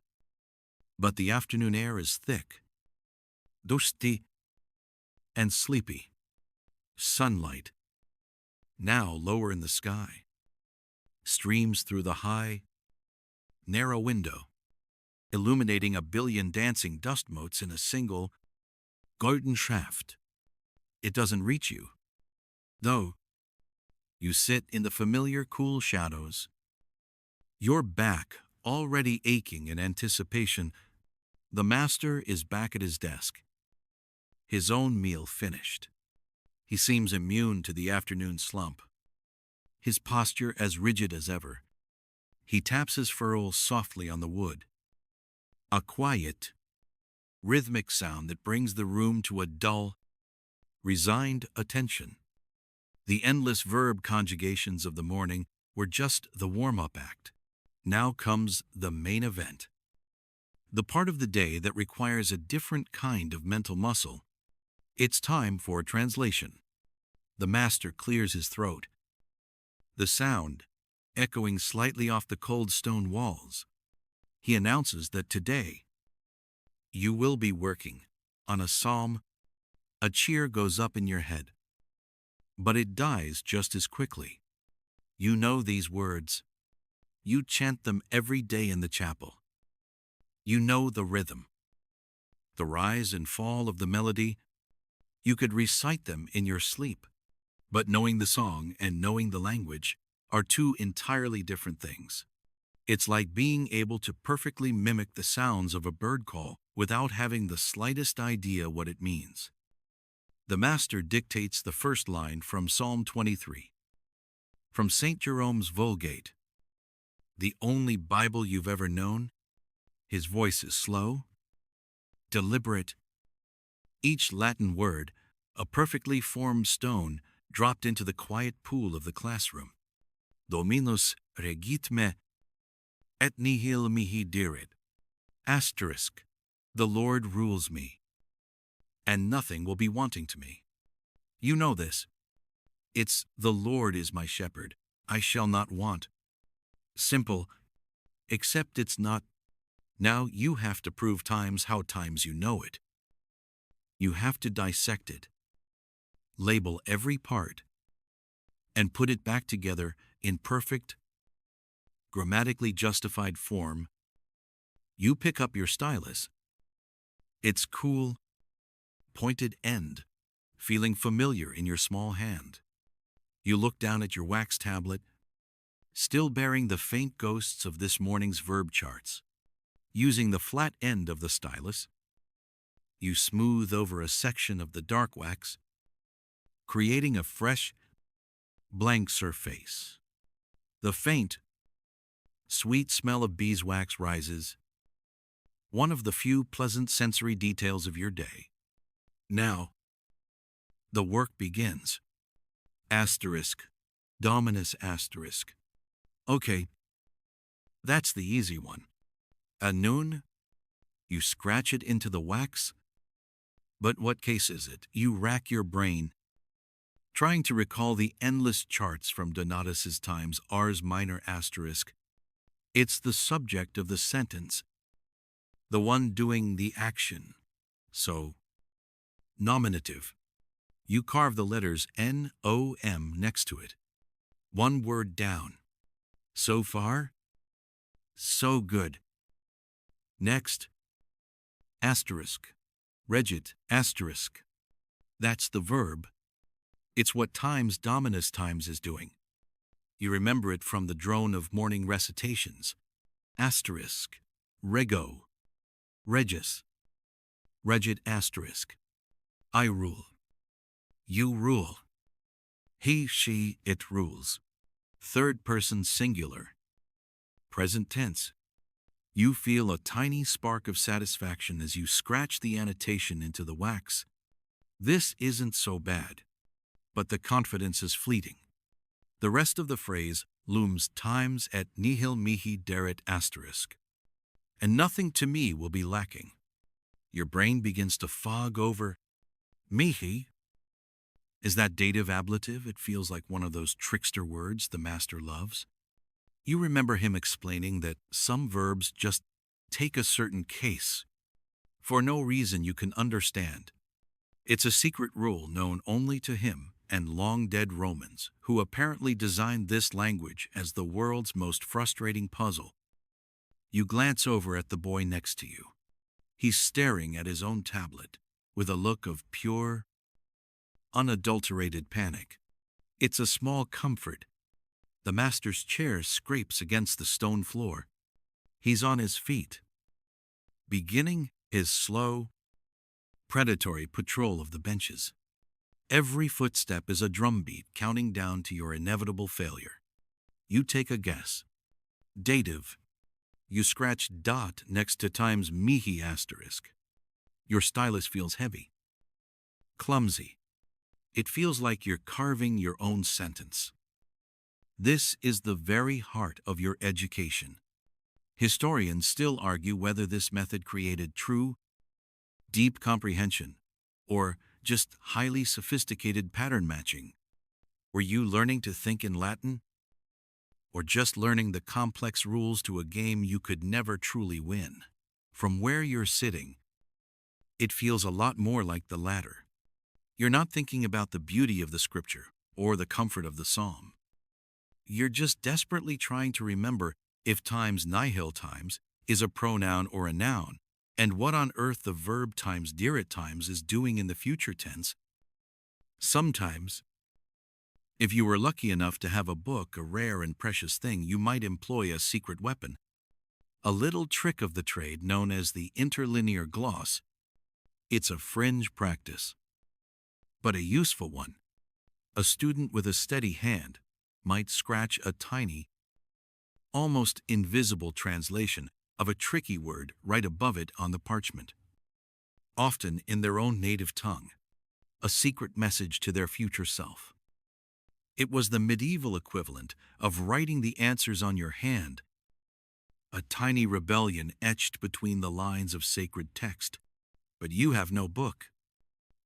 but the afternoon air is thick, dusty, and sleepy. Sunlight, now lower in the sky, streams through the high, narrow window, illuminating a billion dancing dust motes in a single golden shaft. It doesn't reach you, though. You sit in the familiar cool shadows, your back already aching in anticipation. The master is back at his desk, his own meal finished. He seems immune to the afternoon slump, his posture as rigid as ever. He taps his ferule softly on the wood, a quiet, rhythmic sound that brings the room to a dull, resigned attention. The endless verb conjugations of the morning were just the warm-up act. Now comes the main event, the part of the day that requires a different kind of mental muscle. It's time for translation. The master clears his throat, the sound echoing slightly off the cold stone walls. He announces that today you will be working on a psalm. A cheer goes up in your head, but it dies just as quickly. You know these words. You chant them every day in the chapel. You know the rhythm, the rise and fall of the melody. You could recite them in your sleep. But knowing the song and knowing the language are two entirely different things. It's like being able to perfectly mimic the sounds of a bird call without having the slightest idea what it means. The master dictates the first line from Psalm 23, from St. Jerome's Vulgate, the only Bible you've ever known. His voice is slow, deliberate. Each Latin word, a perfectly formed stone, dropped into the quiet pool of the classroom. Dominus regit me, et nihil mihi dirit. Asterisk. The Lord rules me, and nothing will be wanting to me. You know this. It's the Lord is my shepherd, I shall not want. Simple, except it's not. Now you have to prove times how times you know it. You have to dissect it, label every part, and put it back together in perfect, grammatically justified form. You pick up your stylus. Its cool, pointed end, feeling familiar in your small hand. You look down at your wax tablet, still bearing the faint ghosts of this morning's verb charts. Using the flat end of the stylus, you smooth over a section of the dark wax, creating a fresh, blank surface. The faint, sweet smell of beeswax rises, one of the few pleasant sensory details of your day. Now, the work begins. Asterisk, dominus asterisk. Okay, that's the easy one. A noon, you scratch it into the wax. But what case is it? You rack your brain, trying to recall the endless charts from Donatus's times. Ars minor asterisk. It's the subject of the sentence. the one doing the action. So, nominative. You carve the letters N-O-M next to it. One word down. So far, so good. Next, asterisk. Regit, asterisk. That's the verb. It's what times dominus times is doing. You remember it from the drone of morning recitations. Asterisk. Rego. Regis. Regit asterisk. I rule. You rule. He, she, it rules. Third person singular. Present tense. You feel a tiny spark of satisfaction as you scratch the annotation into the wax. This isn't so bad, but the confidence is fleeting. The rest of the phrase looms times et nihil mihi deret asterisk. And nothing to me will be lacking. Your brain begins to fog over. Mihi? Is that dative ablative? It feels like one of those trickster words the master loves. You remember him explaining that some verbs just take a certain case for no reason you can understand. It's a secret rule known only to him and long-dead Romans, who apparently designed this language as the world's most frustrating puzzle. You glance over at the boy next to you. He's staring at his own tablet with a look of pure, unadulterated panic. It's a small comfort. The master's chair scrapes against the stone floor. He's on his feet, beginning his slow, predatory patrol of the benches. Every footstep is a drumbeat counting down to your inevitable failure. You take a guess. Dative. You scratch dot next to times mihi asterisk. Your stylus feels heavy. Clumsy. It feels like you're carving your own sentence. This is the very heart of your education. Historians still argue whether this method created true, deep comprehension, or just highly sophisticated pattern matching. Were you learning to think in Latin? Or just learning the complex rules to a game you could never truly win? From where you're sitting, it feels a lot more like the latter. You're not thinking about the beauty of the scripture or the comfort of the psalm. You're just desperately trying to remember if times nihil times is a pronoun or a noun, and what on earth the verb times deret times is doing in the future tense. Sometimes, if you were lucky enough to have a book, a rare and precious thing, you might employ a secret weapon, a little trick of the trade known as the interlinear gloss. It's a fringe practice, but a useful one. A student with a steady hand might scratch a tiny, almost invisible translation of a tricky word right above it on the parchment, often in their own native tongue, a secret message to their future self. It was the medieval equivalent of writing the answers on your hand, a tiny rebellion etched between the lines of sacred text. But you have no book.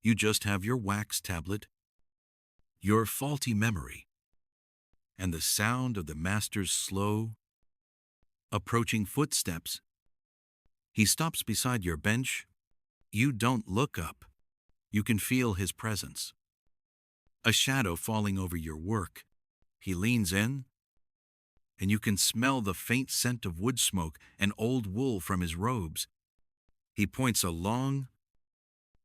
You just have your wax tablet, your faulty memory, and the sound of the master's slow, approaching footsteps. He stops beside your bench. You don't look up. You can feel his presence. A shadow falling over your work. He leans in, and you can smell the faint scent of wood smoke and old wool from his robes. He points a long,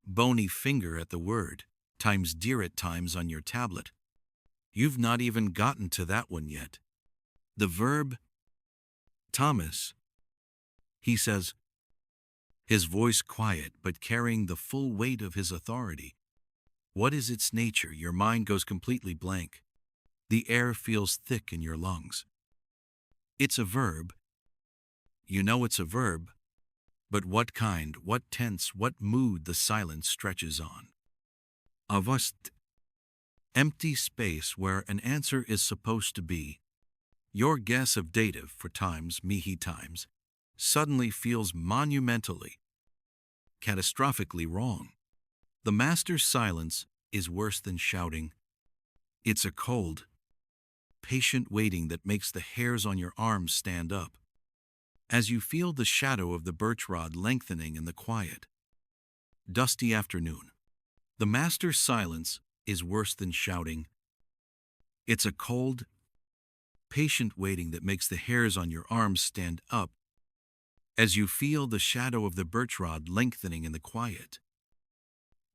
bony finger at the word, times deret times on your tablet. You've not even gotten to that one yet. The verb, Thomas, he says, his voice quiet but carrying the full weight of his authority. What is its nature? Your mind goes completely blank. The air feels thick in your lungs. It's a verb. You know it's a verb, but what kind, what tense, what mood the silence stretches on. A vast, empty space where an answer is supposed to be. Your guess of dative for times, mihi times, suddenly feels monumentally, catastrophically wrong. The master's silence is worse than shouting. It's a cold, patient waiting that makes the hairs on your arms stand up. as you feel the shadow of the birch rod lengthening in the quiet, dusty afternoon. The master's silence is worse than shouting. It's a cold, patient waiting that makes the hairs on your arms stand up as you feel the shadow of the birch rod lengthening in the quiet,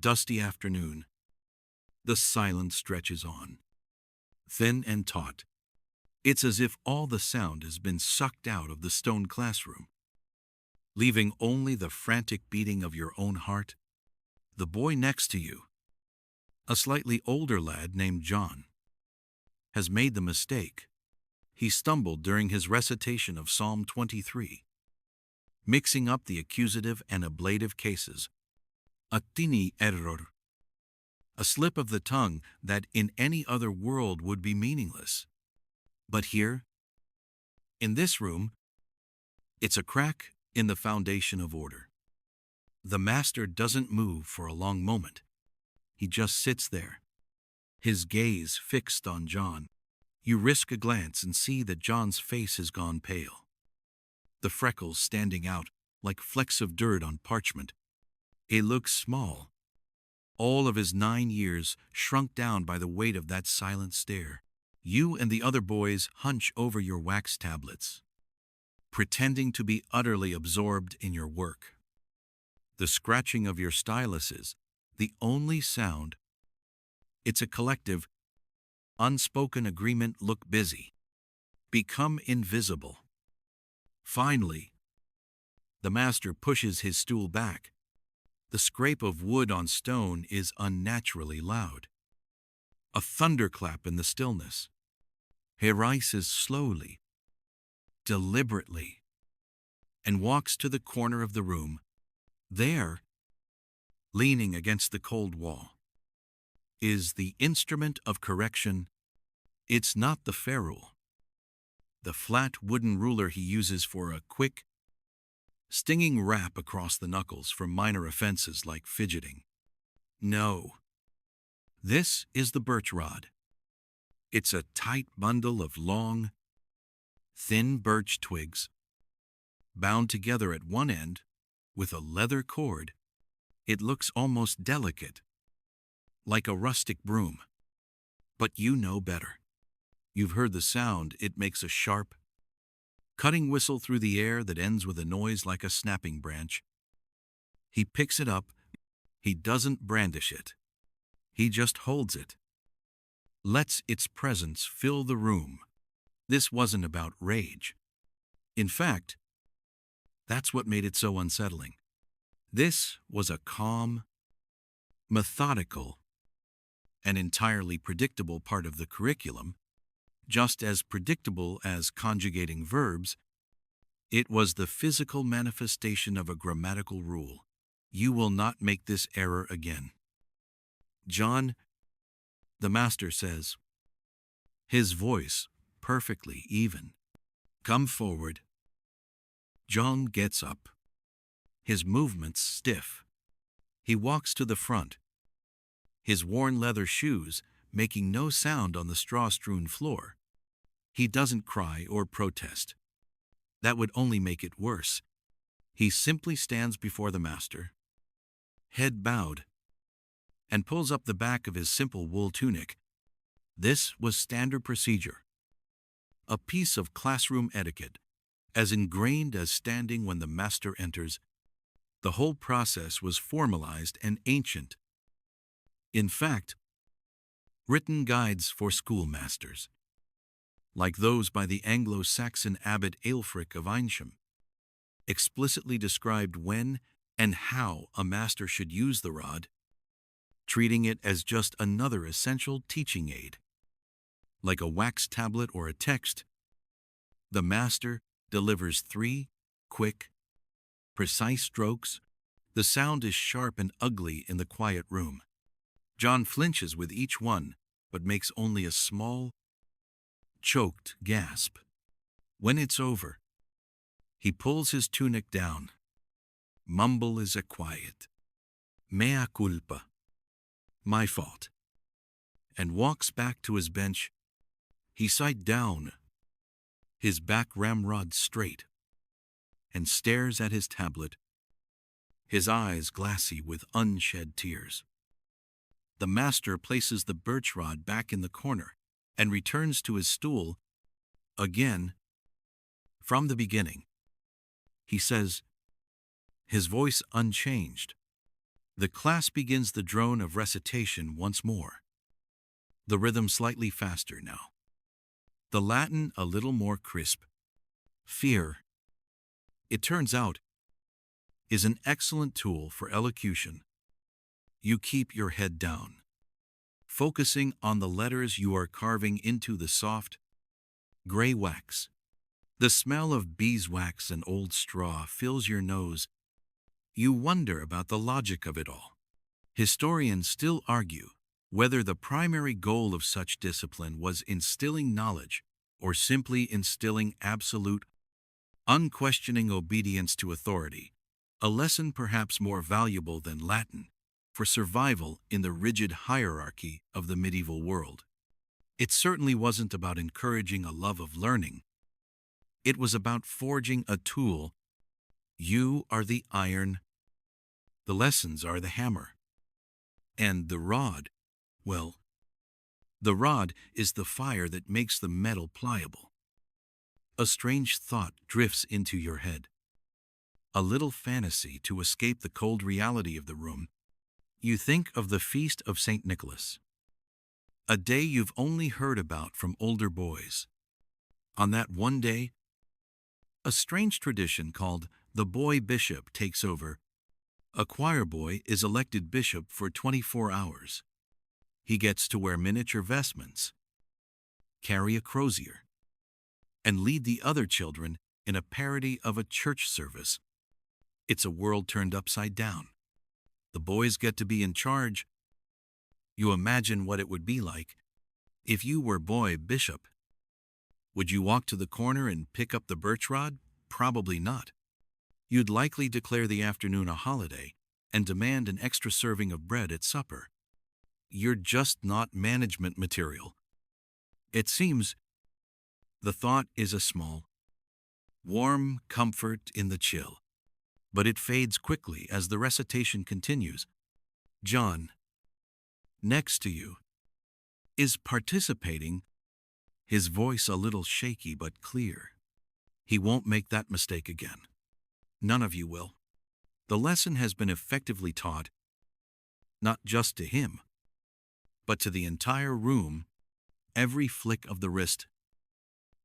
dusty afternoon. The silence stretches on, thin and taut. It's as if all the sound has been sucked out of the stone classroom, leaving only the frantic beating of your own heart. The boy next to you, a slightly older lad named John, has made the mistake. He stumbled during his recitation of Psalm 23, mixing up the accusative and ablative cases. A tiny error, a slip of the tongue that in any other world would be meaningless. But here, in this room, it's a crack in the foundation of order. The master doesn't move for a long moment. He just sits there, his gaze fixed on John. You risk a glance and see that John's face has gone pale, the freckles standing out like flecks of dirt on parchment. He looks small, all of his 9 years shrunk down by the weight of that silent stare. You and the other boys hunch over your wax tablets, pretending to be utterly absorbed in your work. The scratching of your styluses, the only sound. It's a collective, unspoken agreement. Look busy. Become invisible. Finally, the master pushes his stool back. The scrape of wood on stone is unnaturally loud. A thunderclap in the stillness. He rises slowly, deliberately, and walks to the corner of the room. There, leaning against the cold wall, is the instrument of correction. It's not the ferule, the flat wooden ruler he uses for a quick, stinging rap across the knuckles for minor offenses like fidgeting. No, this is the birch rod. It's a tight bundle of long, thin birch twigs, bound together at one end with a leather cord. It looks almost delicate, like a rustic broom. But you know better. You've heard the sound. It makes a sharp, cutting whistle through the air that ends with a noise like a snapping branch. He picks it up. He doesn't brandish it. He just holds it, lets its presence fill the room. This wasn't about rage. In fact, that's what made it so unsettling. This was a calm, methodical, and entirely predictable part of the curriculum, just as predictable as conjugating verbs. It was the physical manifestation of a grammatical rule. You will not make this error again. John, the master says, his voice perfectly even. Come forward. John gets up, his movements stiff. He walks to the front, his worn leather shoes making no sound on the straw-strewn floor. He doesn't cry or protest. That would only make it worse. He simply stands before the master, head bowed, and pulls up the back of his simple wool tunic. This was standard procedure, a piece of classroom etiquette, as ingrained as standing when the master enters. The whole process was formalized and ancient. In fact, written guides for schoolmasters, like those by the Anglo-Saxon abbot Aelfric of Eynsham, explicitly described when and how a master should use the rod, treating it as just another essential teaching aid. Like a wax tablet or a text, the master delivers 3 quick, precise strokes. The sound is sharp and ugly in the quiet room. John flinches with each one, but makes only a small, choked gasp. When it's over, he pulls his tunic down. Mumble is a quiet, mea culpa, my fault, and walks back to his bench. He sat down, his back ramrod straight, and stares at his tablet, his eyes glassy with unshed tears. The master places the birch rod back in the corner and returns to his stool again from the beginning. He says, his voice unchanged. The class begins the drone of recitation once more. The rhythm slightly faster now. The Latin a little more crisp. Fear, it turns out, is an excellent tool for elocution. You keep your head down, focusing on the letters you are carving into the soft, gray wax. The smell of beeswax and old straw fills your nose. You wonder about the logic of it all. Historians still argue whether the primary goal of such discipline was instilling knowledge or simply instilling absolute, unquestioning obedience to authority, a lesson perhaps more valuable than Latin for survival in the rigid hierarchy of the medieval world. It certainly wasn't about encouraging a love of learning. It was about forging a tool. You are the iron, the lessons are the hammer, and the rod, well, the rod is the fire that makes the metal pliable. A strange thought drifts into your head. A little fantasy to escape the cold reality of the room. You think of the feast of St. Nicholas, a day you've only heard about from older boys. On that one day, a strange tradition called the boy bishop takes over. A choir boy is elected bishop for 24 hours. He gets to wear miniature vestments, carry a crozier, and lead the other children in a parody of a church service. It's a world turned upside down. The boys get to be in charge. You imagine what it would be like if you were boy bishop. Would you walk to the corner and pick up the birch rod? Probably not. You'd likely declare the afternoon a holiday and demand an extra serving of bread at supper. You're just not management material. It seems the thought is a small, warm comfort in the chill, but it fades quickly as the recitation continues. John, next to you, is participating, his voice a little shaky but clear. He won't make that mistake again. None of you will. The lesson has been effectively taught, not just to him, but to the entire room. Every flick of the wrist,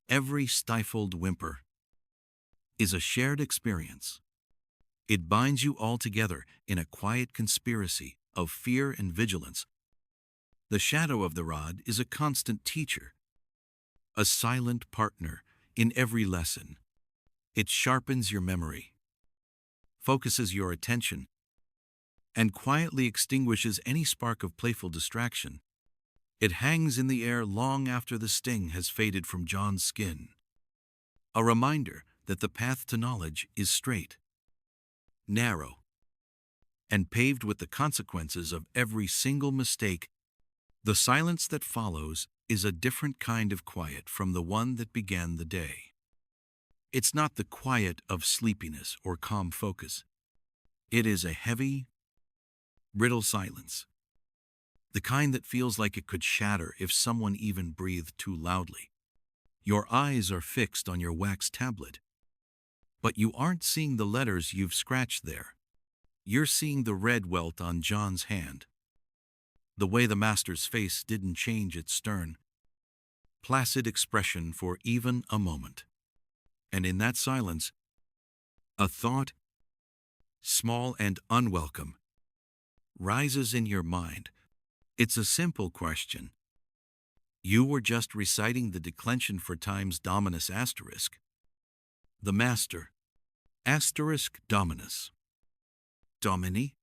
every stifled whimper, is a shared experience. It binds you all together in a quiet conspiracy of fear and vigilance. The shadow of the rod is a constant teacher, a silent partner in every lesson. It sharpens your memory, focuses your attention, and quietly extinguishes any spark of playful distraction. It hangs in the air long after the sting has faded from John's skin. A reminder that the path to knowledge is straight, narrow, and paved with the consequences of every single mistake. The silence that follows is a different kind of quiet from the one that began the day. It's not the quiet of sleepiness or calm focus. It is a heavy, brittle silence, the kind that feels like it could shatter if someone even breathed too loudly. Your eyes are fixed on your wax tablet, but you aren't seeing the letters you've scratched there. You're seeing the red welt on John's hand, the way the master's face didn't change its stern, placid expression for even a moment. And in that silence, a thought, small and unwelcome, rises in your mind. It's a simple question. You were just reciting the declension for times dominus asterisk. The master, asterisk dominus. Domini?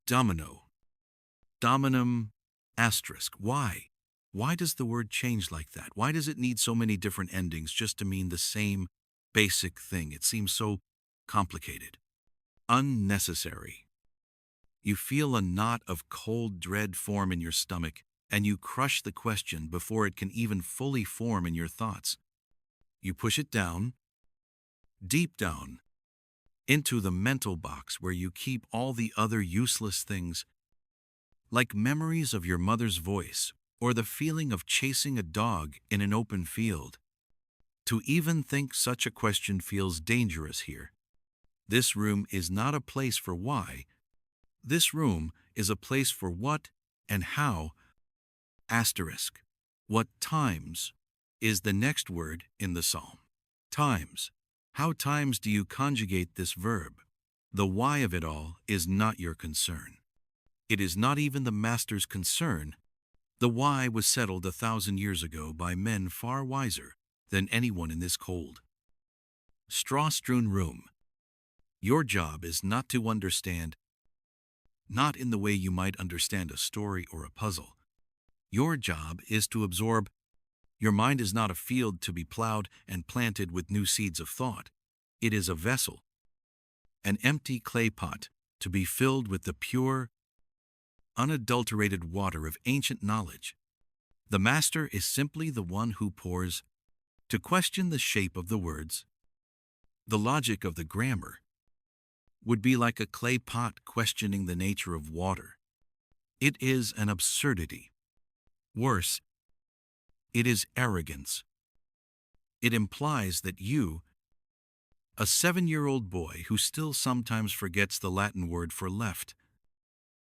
Domino. Dominum, asterisk. Why? Why does the word change like that? Why does it need so many different endings just to mean the same basic thing? It seems so complicated. Unnecessary. You feel a knot of cold dread form in your stomach, and you crush the question before it can even fully form in your thoughts. You push it down, deep down, into the mental box where you keep all the other useless things, like memories of your mother's voice or the feeling of chasing a dog in an open field. To even think such a question feels dangerous here. This room is not a place for why. This room is a place for what and how. Asterisk. What times is the next word in the psalm. Times. How times do you conjugate this verb? The why of it all is not your concern. It is not even the master's concern. The why was settled 1,000 years ago by men far wiser than anyone in this cold, straw-strewn room. Your job is not to understand, not in the way you might understand a story or a puzzle. Your job is to absorb. Your mind is not a field to be plowed and planted with new seeds of thought. It is a vessel, an empty clay pot, to be filled with the pure, unadulterated water of ancient knowledge. The master is simply the one who pours. To question the shape of the words, the logic of the grammar, would be like a clay pot questioning the nature of water. It is an absurdity. Worse, it is arrogance. It implies that you, a 7-year-old boy who still sometimes forgets the Latin word for left,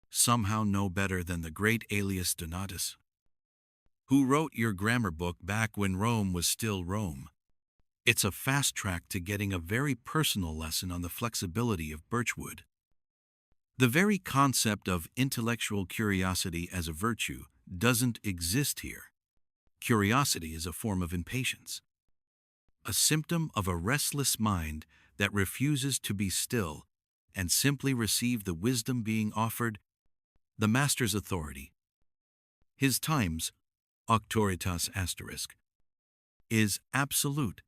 somehow know better than the great Aelius Donatus, who wrote your grammar book back when Rome was still Rome. It's a fast track to getting a very personal lesson on the flexibility of birchwood. The very concept of intellectual curiosity as a virtue doesn't exist here. Curiosity is a form of impatience, a symptom of a restless mind that refuses to be still and simply receive the wisdom being offered, the master's authority. His times, auctoritas asterisk, is absolute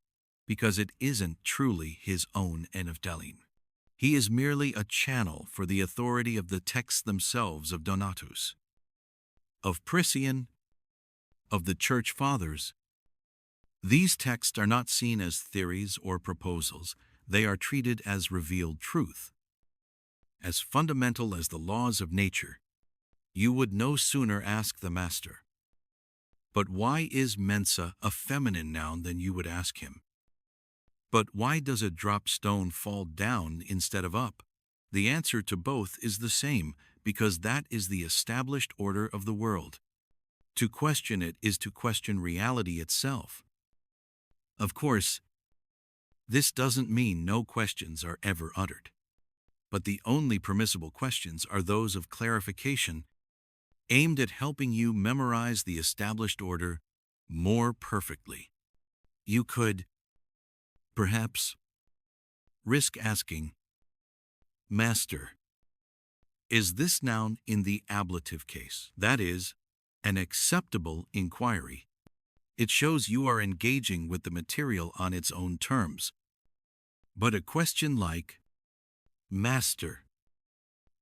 because it isn't truly his own enevdelin. He is merely a channel for the authority of the texts themselves of Donatus, of Priscian, of the Church Fathers. These texts are not seen as theories or proposals. They are treated as revealed truth, as fundamental as the laws of nature. You would no sooner ask the master, "But why is mensa a feminine noun?" than you would ask him, "But why does a drop stone fall down instead of up?" The answer to both is the same, because that is the established order of the world. To question it is to question reality itself. Of course, this doesn't mean no questions are ever uttered, but the only permissible questions are those of clarification, aimed at helping you memorize the established order more perfectly. You could, perhaps, risk asking, "Master, is this noun in the ablative case?" That is, an acceptable inquiry. It shows you are engaging with the material on its own terms. But a question like, "Master,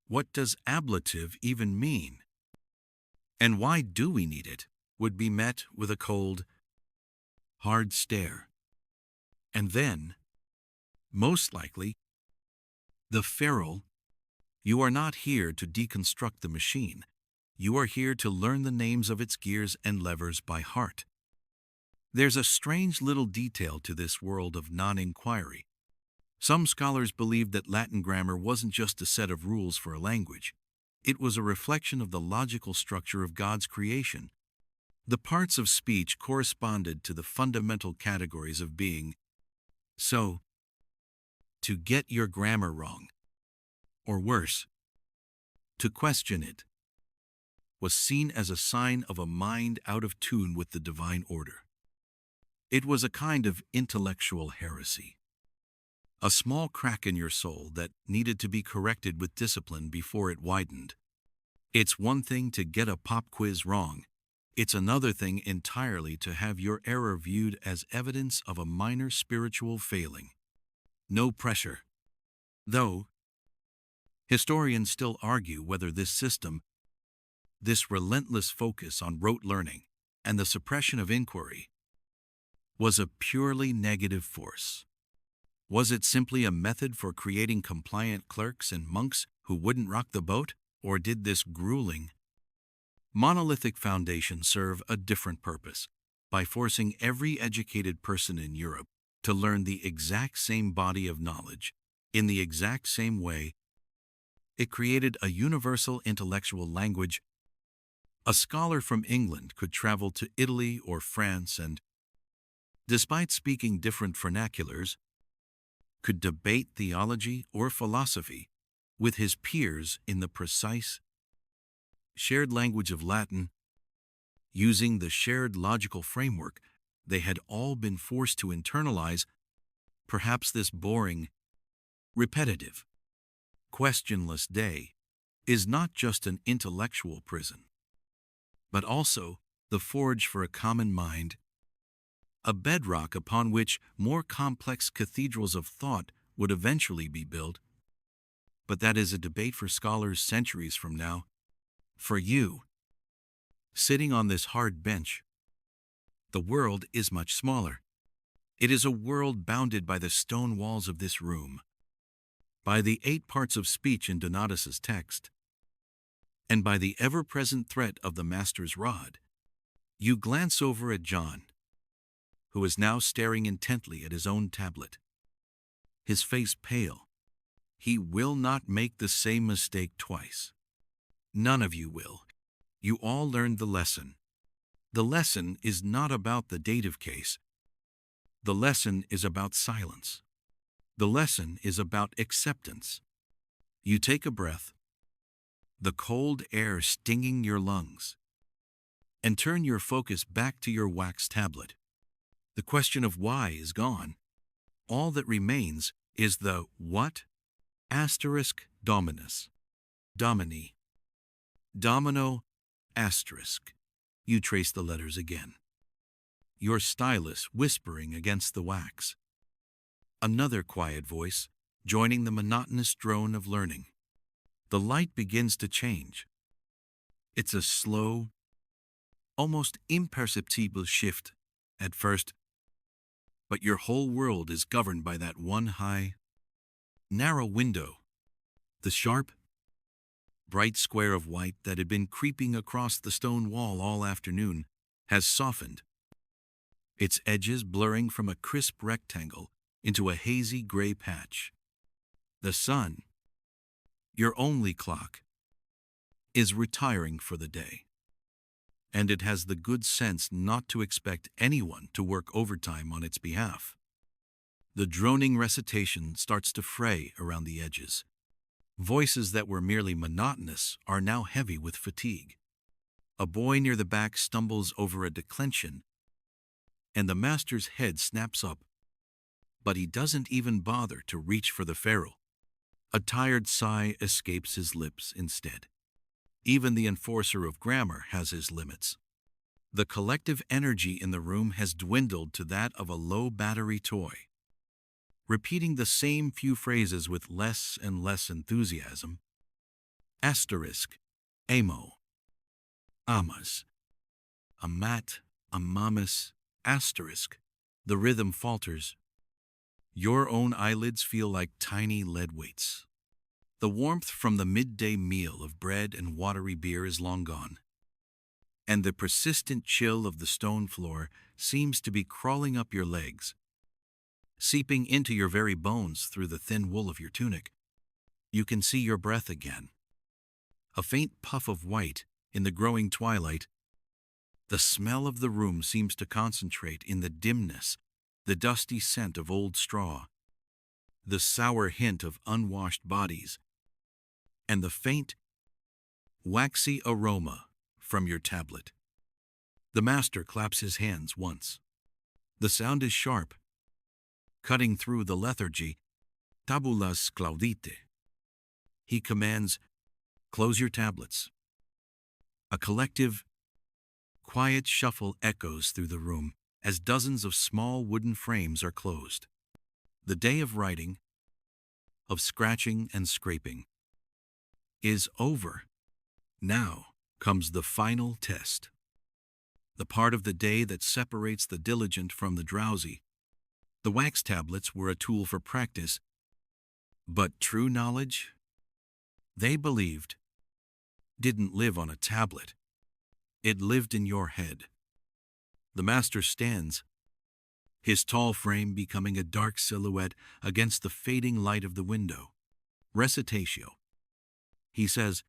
what does ablative even mean? And why do we need it?" would be met with a cold, hard stare. And then, most likely, the ferule. You are not here to deconstruct the machine. You are here to learn the names of its gears and levers by heart. There's a strange little detail to this world of non-inquiry. Some scholars believe that Latin grammar wasn't just a set of rules for a language. It was a reflection of the logical structure of God's creation. The parts of speech corresponded to the fundamental categories of being. So, to get your grammar wrong, or worse, to question it, was seen as a sign of a mind out of tune with the divine order. It was a kind of intellectual heresy, a small crack in your soul that needed to be corrected with discipline before it widened. It's one thing to get a pop quiz wrong. It's another thing entirely to have your error viewed as evidence of a minor spiritual failing. No pressure. Though, historians still argue whether this system, this relentless focus on rote learning and the suppression of inquiry, was a purely negative force. Was it simply a method for creating compliant clerks and monks who wouldn't rock the boat? Or did this grueling, monolithic foundation serve a different purpose by forcing every educated person in Europe to learn the exact same body of knowledge in the exact same way? It created a universal intellectual language. A scholar from England could travel to Italy or France and, despite speaking different vernaculars, could debate theology or philosophy with his peers in the precise, shared language of Latin, using the shared logical framework they had all been forced to internalize. Perhaps this boring, repetitive, questionless day is not just an intellectual prison, but also the forge for a common mind, a bedrock upon which more complex cathedrals of thought would eventually be built. But that is a debate for scholars centuries from now. For you, sitting on this hard bench, the world is much smaller. It is a world bounded by the stone walls of this room, by the 8 parts of speech in Donatus's text, and by the ever-present threat of the master's rod. You glance over at John, who is now staring intently at his own tablet, his face pale. He will not make the same mistake twice. None of you will. You all learned the lesson. The lesson is not about the dative case. The lesson is about silence. The lesson is about acceptance. You take a breath, the cold air stinging your lungs, and turn your focus back to your wax tablet. The question of why is gone. All that remains is the what? Asterisk dominus. Domini. Domino asterisk. You trace the letters again, your stylus whispering against the wax. Another quiet voice, joining the monotonous drone of learning. The light begins to change. It's a slow, almost imperceptible shift at first, but your whole world is governed by that one high, narrow window. The sharp, bright square of white that had been creeping across the stone wall all afternoon has softened, its edges blurring from a crisp rectangle into a hazy gray patch. The sun, your only clock, is retiring for the day, and it has the good sense not to expect anyone to work overtime on its behalf. The droning recitation starts to fray around the edges. Voices that were merely monotonous are now heavy with fatigue. A boy near the back stumbles over a declension, and the master's head snaps up, but he doesn't even bother to reach for the ferule. A tired sigh escapes his lips instead. Even the enforcer of grammar has his limits. The collective energy in the room has dwindled to that of a low-battery toy, repeating the same few phrases with less and less enthusiasm. Asterisk, amo, amas, amat, amamus, asterisk. The rhythm falters. Your own eyelids feel like tiny lead weights. The warmth from the midday meal of bread and watery beer is long gone, and the persistent chill of the stone floor seems to be crawling up your legs, seeping into your very bones through the thin wool of your tunic. You can see your breath again, a faint puff of white in the growing twilight. The smell of the room seems to concentrate in the dimness, the dusty scent of old straw, the sour hint of unwashed bodies, and the faint, waxy aroma from your tablet. The master claps his hands once. The sound is sharp, cutting through the lethargy. Tabulas claudite. He commands, close your tablets. A collective, quiet shuffle echoes through the room as dozens of small wooden frames are closed. The day of writing, of scratching and scraping, is over. Now comes the final test, the part of the day that separates the diligent from the drowsy, The wax tablets were a tool for practice, but true knowledge, they believed, didn't live on a tablet. It lived in your head. The master stands, his tall frame becoming a dark silhouette against the fading light of the window. Recitatio. He says,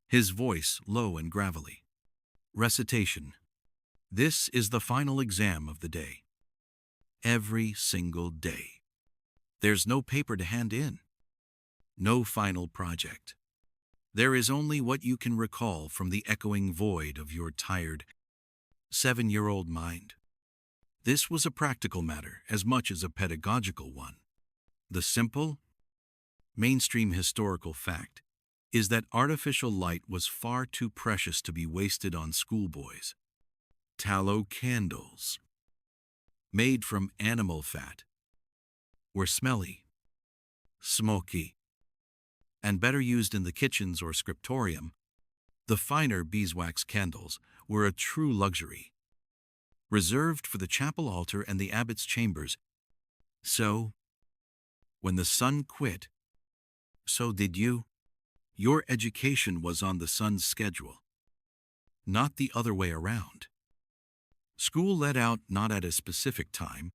his voice low and gravelly. Recitation. This is the final exam of the day. Every single day. There's no paper to hand in. No final project. There is only what you can recall from the echoing void of your tired 7-year-old mind. This was a practical matter as much as a pedagogical one. The simple, mainstream historical fact is that artificial light was far too precious to be wasted on schoolboys. Tallow candles, made from animal fat, were smelly, smoky, and better used in the kitchens or scriptorium. The finer beeswax candles were a true luxury, reserved for the chapel altar and the abbot's chambers. So, when the sun quit, so did you. Your education was on the sun's schedule, not the other way around. School let out not at a specific time,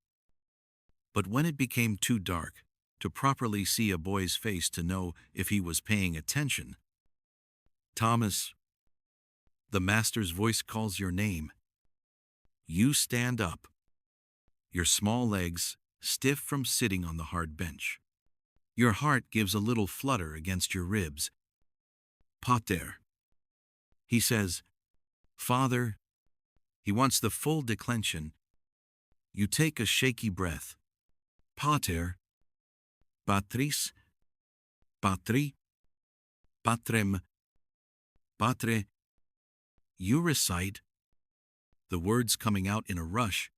but when it became too dark to properly see a boy's face to know if he was paying attention. Thomas, the master's voice calls your name. You stand up, your small legs stiff from sitting on the hard bench. Your heart gives a little flutter against your ribs. Pater. He says, Father. He wants the full declension. You take a shaky breath. Pater. Patris. Patri. Patrem. Patre. You recite, the words coming out in a rush,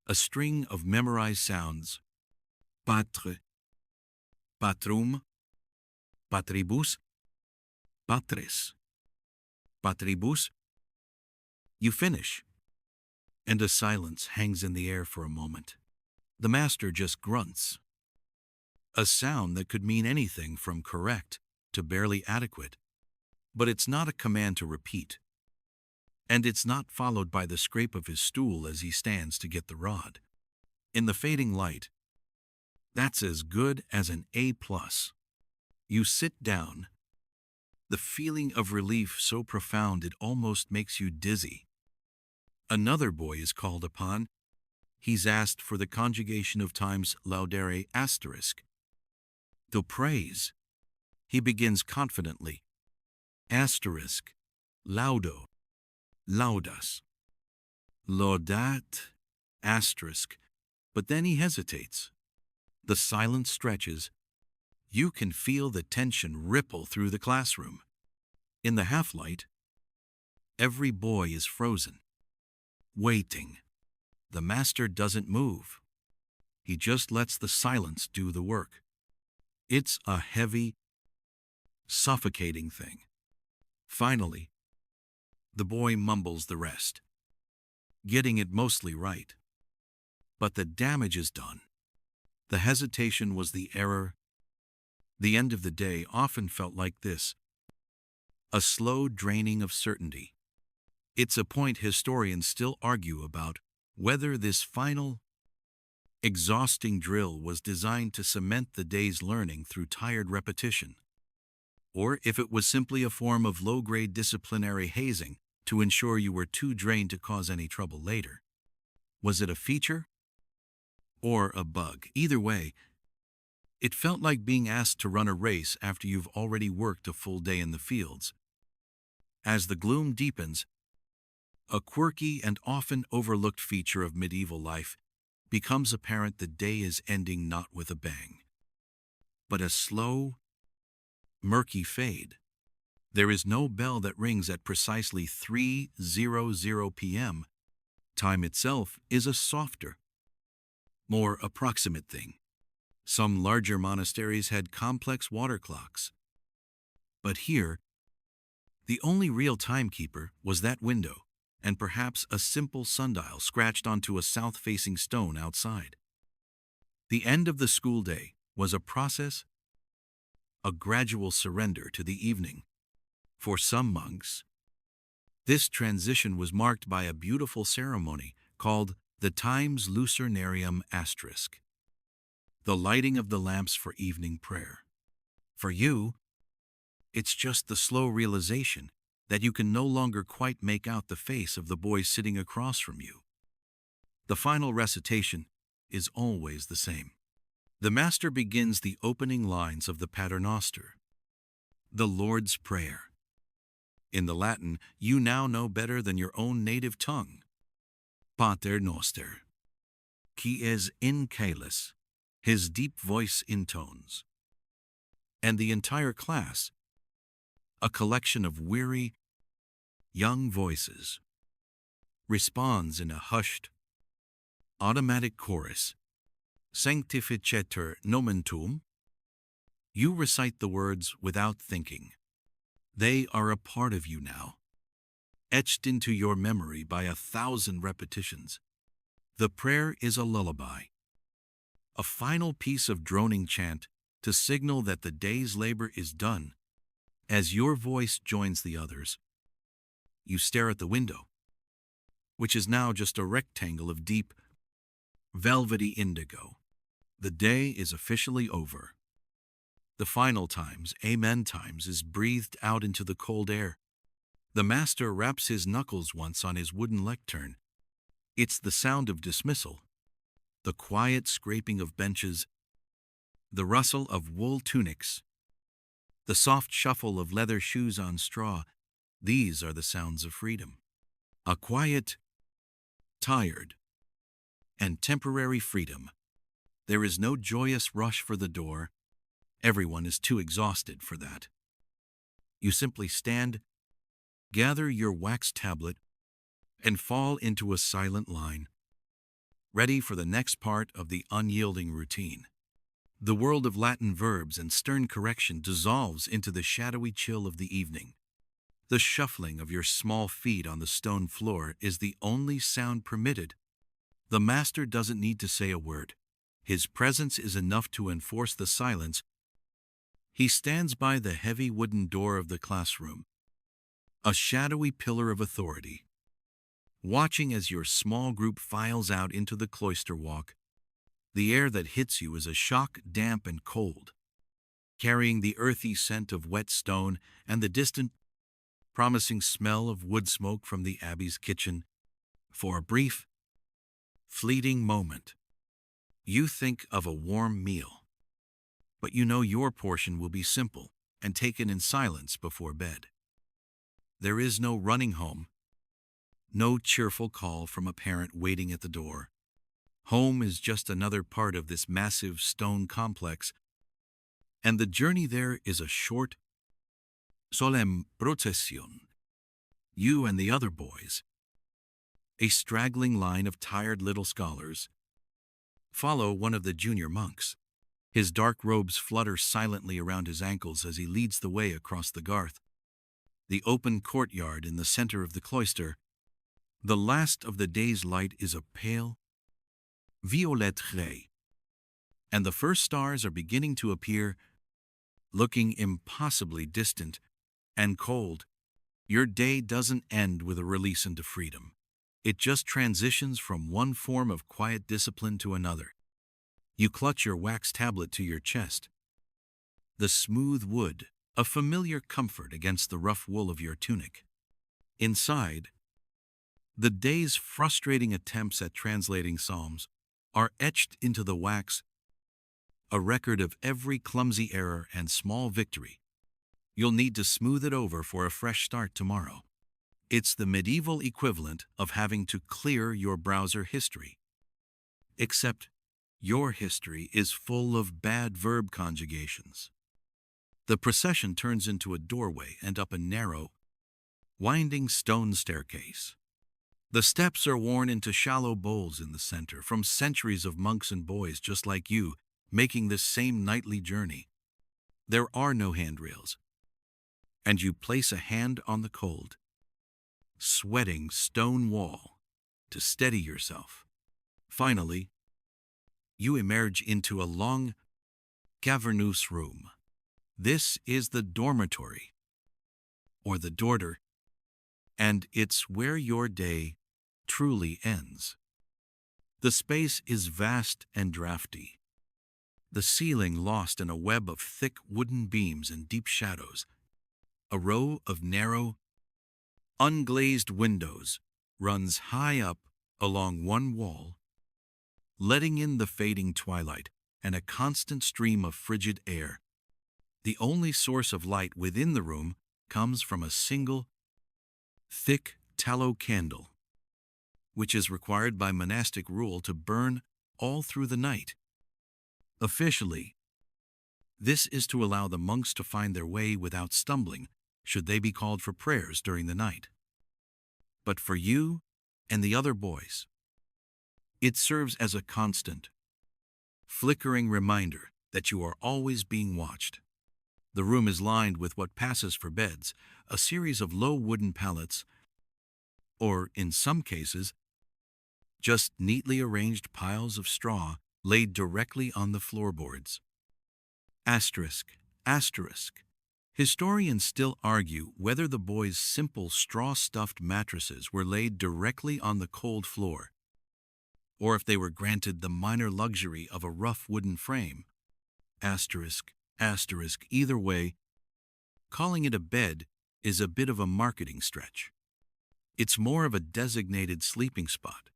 a string of memorized sounds. Patre. Patrum. Patribus. Patres. Patribus. You finish, and a silence hangs in the air for a moment. The master just grunts. A sound that could mean anything from correct to barely adequate. But it's not a command to repeat. And it's not followed by the scrape of his stool as he stands to get the rod. In the fading light, that's as good as an A+. You sit down, the feeling of relief so profound it almost makes you dizzy. Another boy is called upon. He's asked for the conjugation of times laudare asterisk. To praise. He begins confidently. Asterisk. Laudo. Laudas. Laudat. Asterisk. But then he hesitates. The silence stretches. You can feel the tension ripple through the classroom. In the half-light, every boy is frozen. Waiting. The master doesn't move. He just lets the silence do the work. It's a heavy, suffocating thing. Finally, the boy mumbles the rest, getting it mostly right. But the damage is done. The hesitation was the error. The end of the day often felt like this. A slow draining of certainty. It's a point historians still argue about whether this final, exhausting drill was designed to cement the day's learning through tired repetition, or if it was simply a form of low-grade disciplinary hazing to ensure you were too drained to cause any trouble later. Was it a feature or a bug? Either way, it felt like being asked to run a race after you've already worked a full day in the fields. As the gloom deepens, a quirky and often overlooked feature of medieval life becomes apparent. The day is ending not with a bang, but a slow, murky fade. There is no bell that rings at precisely 3:00 p.m. Time itself is a softer, more approximate thing. Some larger monasteries had complex water clocks. But here, the only real timekeeper was that window, and perhaps a simple sundial scratched onto a south-facing stone outside. The end of the school day was a process, a gradual surrender to the evening. For some monks, this transition was marked by a beautiful ceremony called the Times Lucernarium Asterisk, the lighting of the lamps for evening prayer. For you, it's just the slow realization that you can no longer quite make out the face of the boy sitting across from you. The final recitation is always the same. The master begins the opening lines of the Paternoster, the Lord's Prayer. In the Latin, you now know better than your own native tongue. Pater Noster, qui es in caelis, his deep voice intones. And the entire class, a collection of weary, young voices, responds in a hushed, automatic chorus. Sanctificetur nomen tuum. You recite the words without thinking. They are a part of you now, etched into your memory by 1,000 repetitions. The prayer is a lullaby, a final piece of droning chant to signal that the day's labor is done. As your voice joins the others, you stare at the window, which is now just a rectangle of deep, velvety indigo. The day is officially over. The final times, amen times, is breathed out into the cold air. The master raps his knuckles once on his wooden lectern. It's the sound of dismissal, the quiet scraping of benches, the rustle of wool tunics, the soft shuffle of leather shoes on straw. These are the sounds of freedom. A quiet, tired, and temporary freedom. There is no joyous rush for the door. Everyone is too exhausted for that. You simply stand, gather your wax tablet, and fall into a silent line, ready for the next part of the unyielding routine. The world of Latin verbs and stern correction dissolves into the shadowy chill of the evening. The shuffling of your small feet on the stone floor is the only sound permitted. The master doesn't need to say a word. His presence is enough to enforce the silence. He stands by the heavy wooden door of the classroom, a shadowy pillar of authority, watching as your small group files out into the cloister walk. The air that hits you is a shock, damp and cold, carrying the earthy scent of wet stone and the distant, promising smell of wood smoke from the abbey's kitchen. For a brief, fleeting moment, you think of a warm meal, but you know your portion will be simple and taken in silence before bed. There is no running home, no cheerful call from a parent waiting at the door. Home is just another part of this massive stone complex, and the journey there is a short, solemn procession. You and the other boys, a straggling line of tired little scholars, follow one of the junior monks. His dark robes flutter silently around his ankles as he leads the way across the garth, the open courtyard in the center of the cloister. The last of the day's light is a pale, violette gray, and the first stars are beginning to appear, looking impossibly distant and cold. Your day doesn't end with a release into freedom. It just transitions from one form of quiet discipline to another. You clutch your wax tablet to your chest. The smooth wood, a familiar comfort against the rough wool of your tunic. Inside, the day's frustrating attempts at translating psalms are etched into the wax, a record of every clumsy error and small victory. You'll need to smooth it over for a fresh start tomorrow. It's the medieval equivalent of having to clear your browser history. Except your history is full of bad verb conjugations. The procession turns into a doorway and up a narrow, winding stone staircase. The steps are worn into shallow bowls in the center from centuries of monks and boys just like you, making this same nightly journey. There are no handrails, and you place a hand on the cold, sweating stone wall to steady yourself. Finally, you emerge into a long, cavernous room. This is the dormitory, or the dorter, and it's where your day truly ends. The space is vast and drafty, the ceiling lost in a web of thick wooden beams and deep shadows. A row of narrow, unglazed windows runs high up along one wall, letting in the fading twilight and a constant stream of frigid air. The only source of light within the room comes from a single, thick tallow candle, which is required by monastic rule to burn all through the night. Officially, this is to allow the monks to find their way without stumbling, should they be called for prayers during the night. But for you and the other boys, it serves as a constant, flickering reminder that you are always being watched. The room is lined with what passes for beds, a series of low wooden pallets, or, in some cases, just neatly arranged piles of straw laid directly on the floorboards. Asterisk, asterisk. Historians still argue whether the boys' simple straw-stuffed mattresses were laid directly on the cold floor, or if they were granted the minor luxury of a rough wooden frame. Asterisk, asterisk. Either way, calling it a bed is a bit of a marketing stretch. It's more of a designated sleeping spot.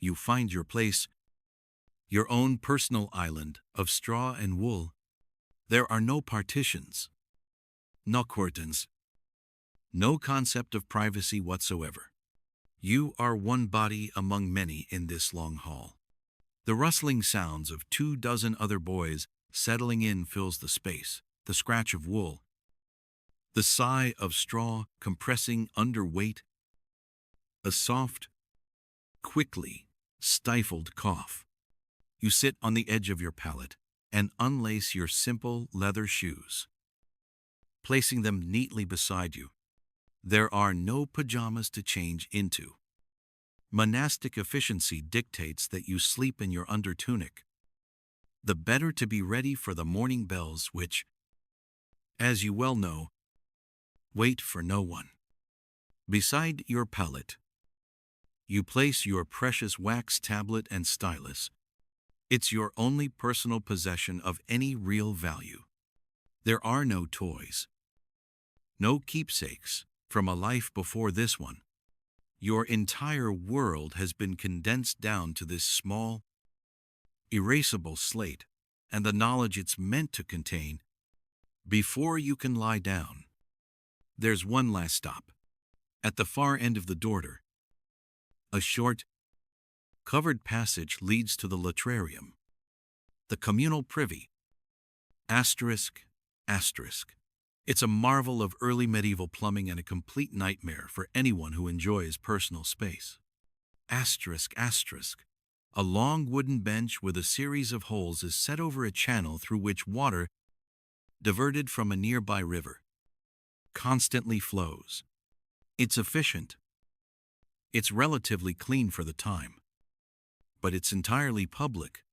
You find your place, your own personal island of straw and wool. There are no partitions, no curtains, no concept of privacy whatsoever. You are one body among many in this long hall. The rustling sounds of 24 other boys settling in fills the space, the scratch of wool, the sigh of straw compressing under weight, a soft, quickly stifled cough. You sit on the edge of your pallet and unlace your simple leather shoes, placing them neatly beside you. There are no pajamas to change into. Monastic efficiency dictates that you sleep in your undertunic, the better to be ready for the morning bells which, as you well know, wait for no one. Beside your pallet, you place your precious wax tablet and stylus. It's your only personal possession of any real value. There are no toys, no keepsakes from a life before this one. Your entire world has been condensed down to this small, erasable slate and the knowledge it's meant to contain. Before you can lie down, there's one last stop. At the far end of the dorter, a short, covered passage leads to the latrarium, the communal privy. Asterisk, asterisk. It's a marvel of early medieval plumbing and a complete nightmare for anyone who enjoys personal space. Asterisk, asterisk. A long wooden bench with a series of holes is set over a channel through which water, diverted from a nearby river, constantly flows. It's efficient. It's relatively clean for the time, but it's entirely public.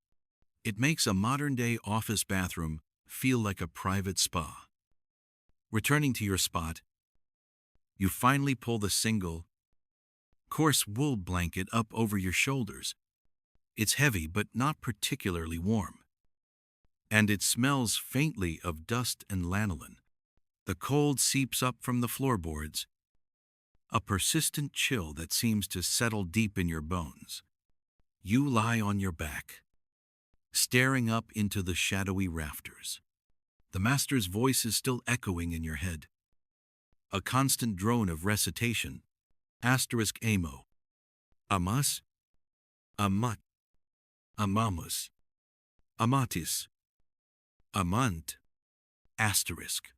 It makes a modern-day office bathroom feel like a private spa. Returning to your spot, you finally pull the single, coarse wool blanket up over your shoulders. It's heavy but not particularly warm, and it smells faintly of dust and lanolin. The cold seeps up from the floorboards, a persistent chill that seems to settle deep in your bones. You lie on your back, staring up into the shadowy rafters. The master's voice is still echoing in your head, a constant drone of recitation. Asterisk amo. Amas. Amat. Amamus. Amatis. Amant. Asterisk.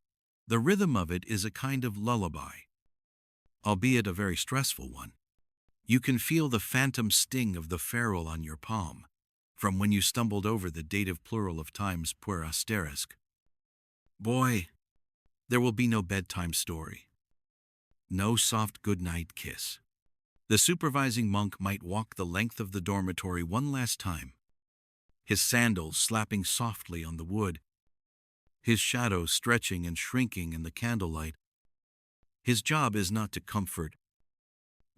The rhythm of it is a kind of lullaby, albeit a very stressful one. You can feel the phantom sting of the ferule on your palm, from when you stumbled over the dative plural of times per asterisk. Boy, there will be no bedtime story, no soft good-night kiss. The supervising monk might walk the length of the dormitory one last time, his sandals slapping softly on the wood, his shadow stretching and shrinking in the candlelight. His job is not to comfort,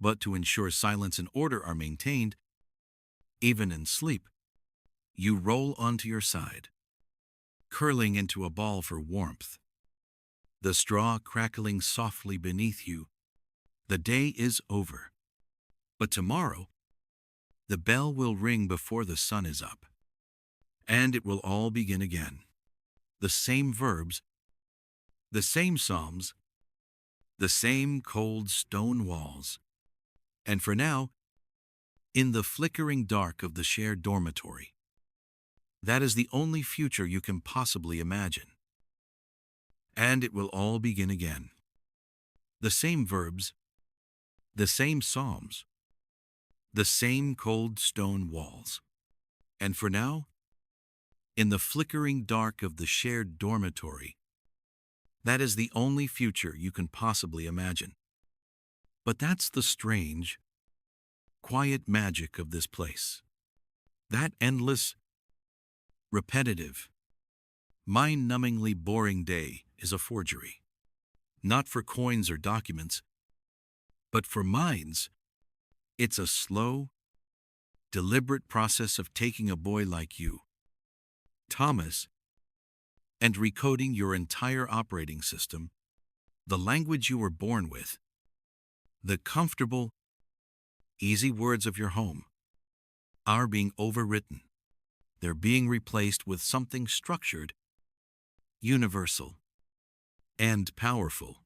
but to ensure silence and order are maintained. Even in sleep, you roll onto your side, curling into a ball for warmth, the straw crackling softly beneath you. The day is over. But tomorrow, the bell will ring before the sun is up, and it will all begin again. The same verbs, the same psalms, the same cold stone walls. And for now, in the flickering dark of the shared dormitory, that is the only future you can possibly imagine. And it will all begin again. The same verbs, the same psalms, the same cold stone walls. And for now, in the flickering dark of the shared dormitory, that is the only future you can possibly imagine. But that's the strange, quiet magic of this place. That endless, repetitive, mind-numbingly boring day is a forgery. Not for coins or documents, but for minds. It's a slow, deliberate process of taking a boy like you, Thomas, and recoding your entire operating system, the language you were born with, the comfortable, easy words of your home, are being overwritten. They're being replaced with something structured, universal, and powerful.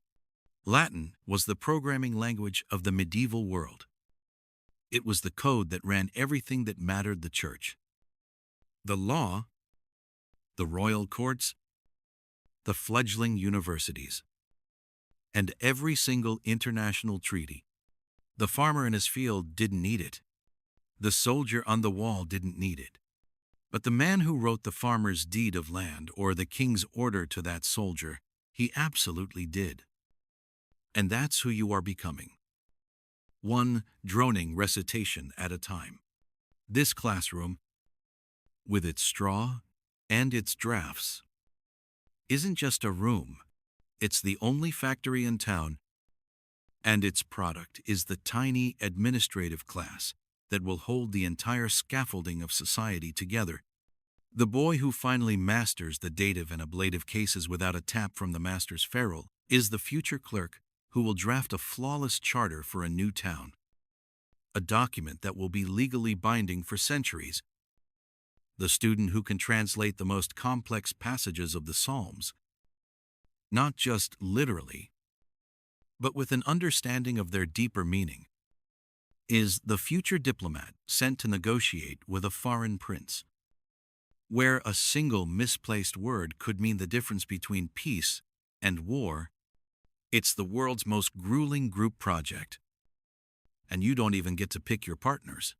Latin was the programming language of the medieval world. It was the code that ran everything that mattered the church. The law, the royal courts, the fledgling universities, and every single international treaty. The farmer in his field didn't need it. The soldier on the wall didn't need it. But the man who wrote the farmer's deed of land or the king's order to that soldier, he absolutely did. And that's who you are becoming. One droning recitation at a time. This classroom, with its straw and its drafts, isn't just a room. It's the only factory in town, and its product is the tiny administrative class that will hold the entire scaffolding of society together. The boy who finally masters the dative and ablative cases without a tap from the master's ferule is the future clerk who will draft a flawless charter for a new town, a document that will be legally binding for centuries. The student who can translate the most complex passages of the Psalms, not just literally, but with an understanding of their deeper meaning, is the future diplomat sent to negotiate with a foreign prince, where a single misplaced word could mean the difference between peace and war. It's the world's most grueling group project, and you don't even get to pick your partners.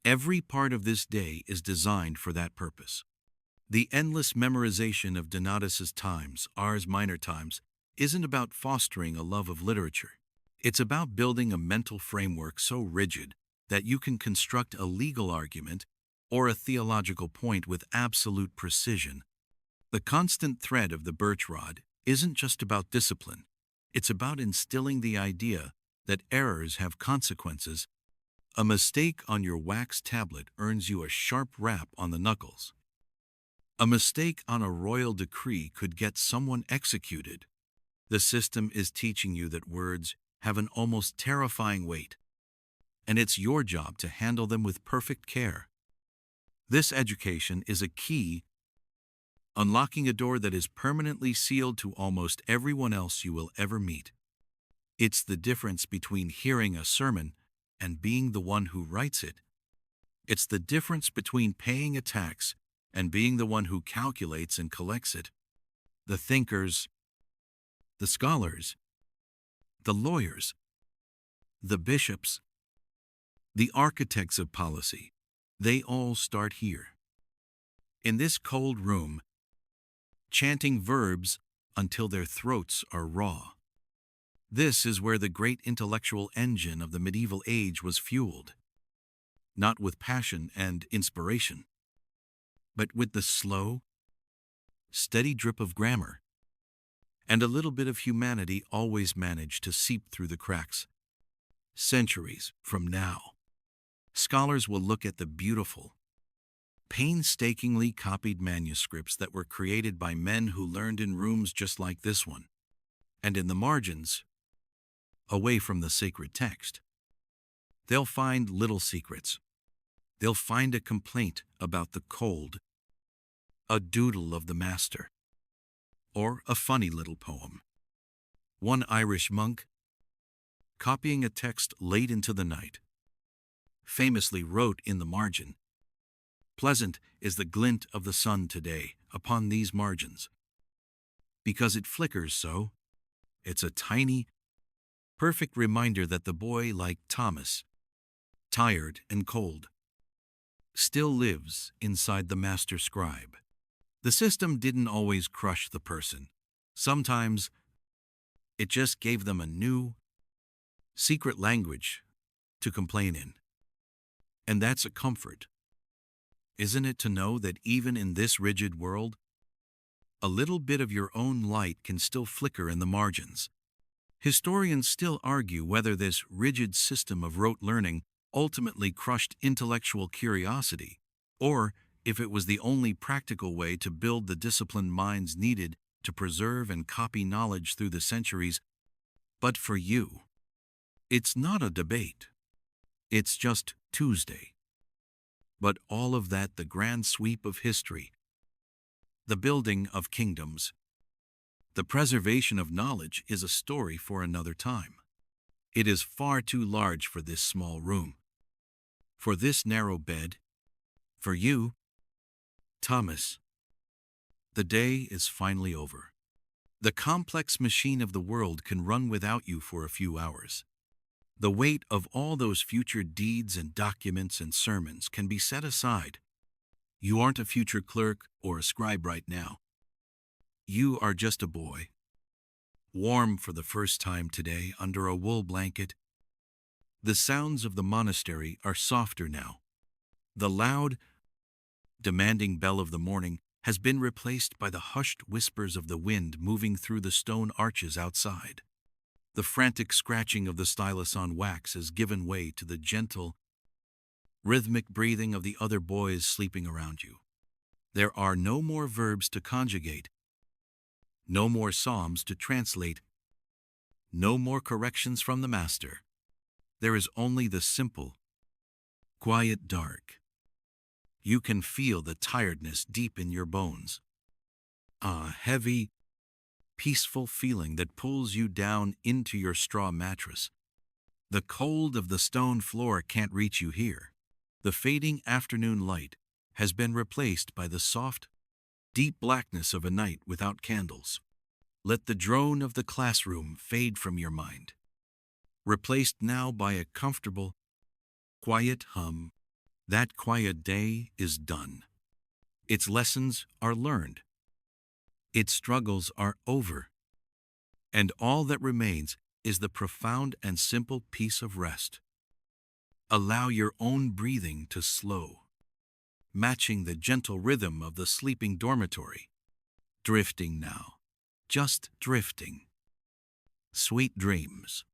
Every part of this day is designed for that purpose. The endless memorization of Donatus's times, Ars Minor times, isn't about fostering a love of literature. It's about building a mental framework so rigid that you can construct a legal argument or a theological point with absolute precision. The constant thread of the birch rod isn't just about discipline. It's about instilling the idea that errors have consequences. A mistake on your wax tablet earns you a sharp rap on the knuckles. A mistake on a royal decree could get someone executed. The system is teaching you that words have an almost terrifying weight, and it's your job to handle them with perfect care. This education is a key, unlocking a door that is permanently sealed to almost everyone else you will ever meet. It's the difference between hearing a sermon and being the one who writes it. It's the difference between paying a tax and being the one who calculates and collects it. The thinkers, the scholars, the lawyers, the bishops, the architects of policy, they all start here. In this cold room, chanting verbs until their throats are raw. This is where the great intellectual engine of the medieval age was fueled, not with passion and inspiration, but with the slow, steady drip of grammar and a little bit of humanity always manage to seep through the cracks. Centuries from now, scholars will look at the beautiful, painstakingly copied manuscripts that were created by men who learned in rooms just like this one, and in the margins, away from the sacred text, they'll find little secrets. They'll find a complaint about the cold, a doodle of the master, or a funny little poem. One Irish monk, copying a text late into the night, famously wrote in the margin, "Pleasant is the glint of the sun today upon these margins. Because it flickers so, it's a tiny, perfect reminder that the boy like Thomas, tired and cold, still lives inside the master scribe." The system didn't always crush the person. Sometimes it just gave them a new, secret language to complain in. And that's a comfort, isn't it, to know that even in this rigid world, a little bit of your own light can still flicker in the margins. Historians still argue whether this rigid system of rote learning ultimately crushed intellectual curiosity, or if it was the only practical way to build the disciplined minds needed to preserve and copy knowledge through the centuries. But for you, it's not a debate. It's just Tuesday. But all of that, the grand sweep of history, the building of kingdoms, the preservation of knowledge, is a story for another time. It is far too large for this small room, for this narrow bed, for you, Thomas. The day is finally over. The complex machine of the world can run without you for a few hours. The weight of all those future deeds and documents and sermons can be set aside. You aren't a future clerk or a scribe right now. You are just a boy, warm for the first time today under a wool blanket. The sounds of the monastery are softer now. The loud, demanding bell of the morning has been replaced by the hushed whispers of the wind moving through the stone arches outside. The frantic scratching of the stylus on wax has given way to the gentle, rhythmic breathing of the other boys sleeping around you. There are no more verbs to conjugate, no more psalms to translate, no more corrections from the master. There is only the simple, quiet dark. You can feel the tiredness deep in your bones. A heavy, peaceful feeling that pulls you down into your straw mattress. The cold of the stone floor can't reach you here. The fading afternoon light has been replaced by the soft, deep blackness of a night without candles. Let the drone of the classroom fade from your mind, replaced now by a comfortable, quiet hum. That quiet day is done. Its lessons are learned. Its struggles are over. And all that remains is the profound and simple peace of rest. Allow your own breathing to slow, matching the gentle rhythm of the sleeping dormitory. Drifting now, just drifting. Sweet dreams.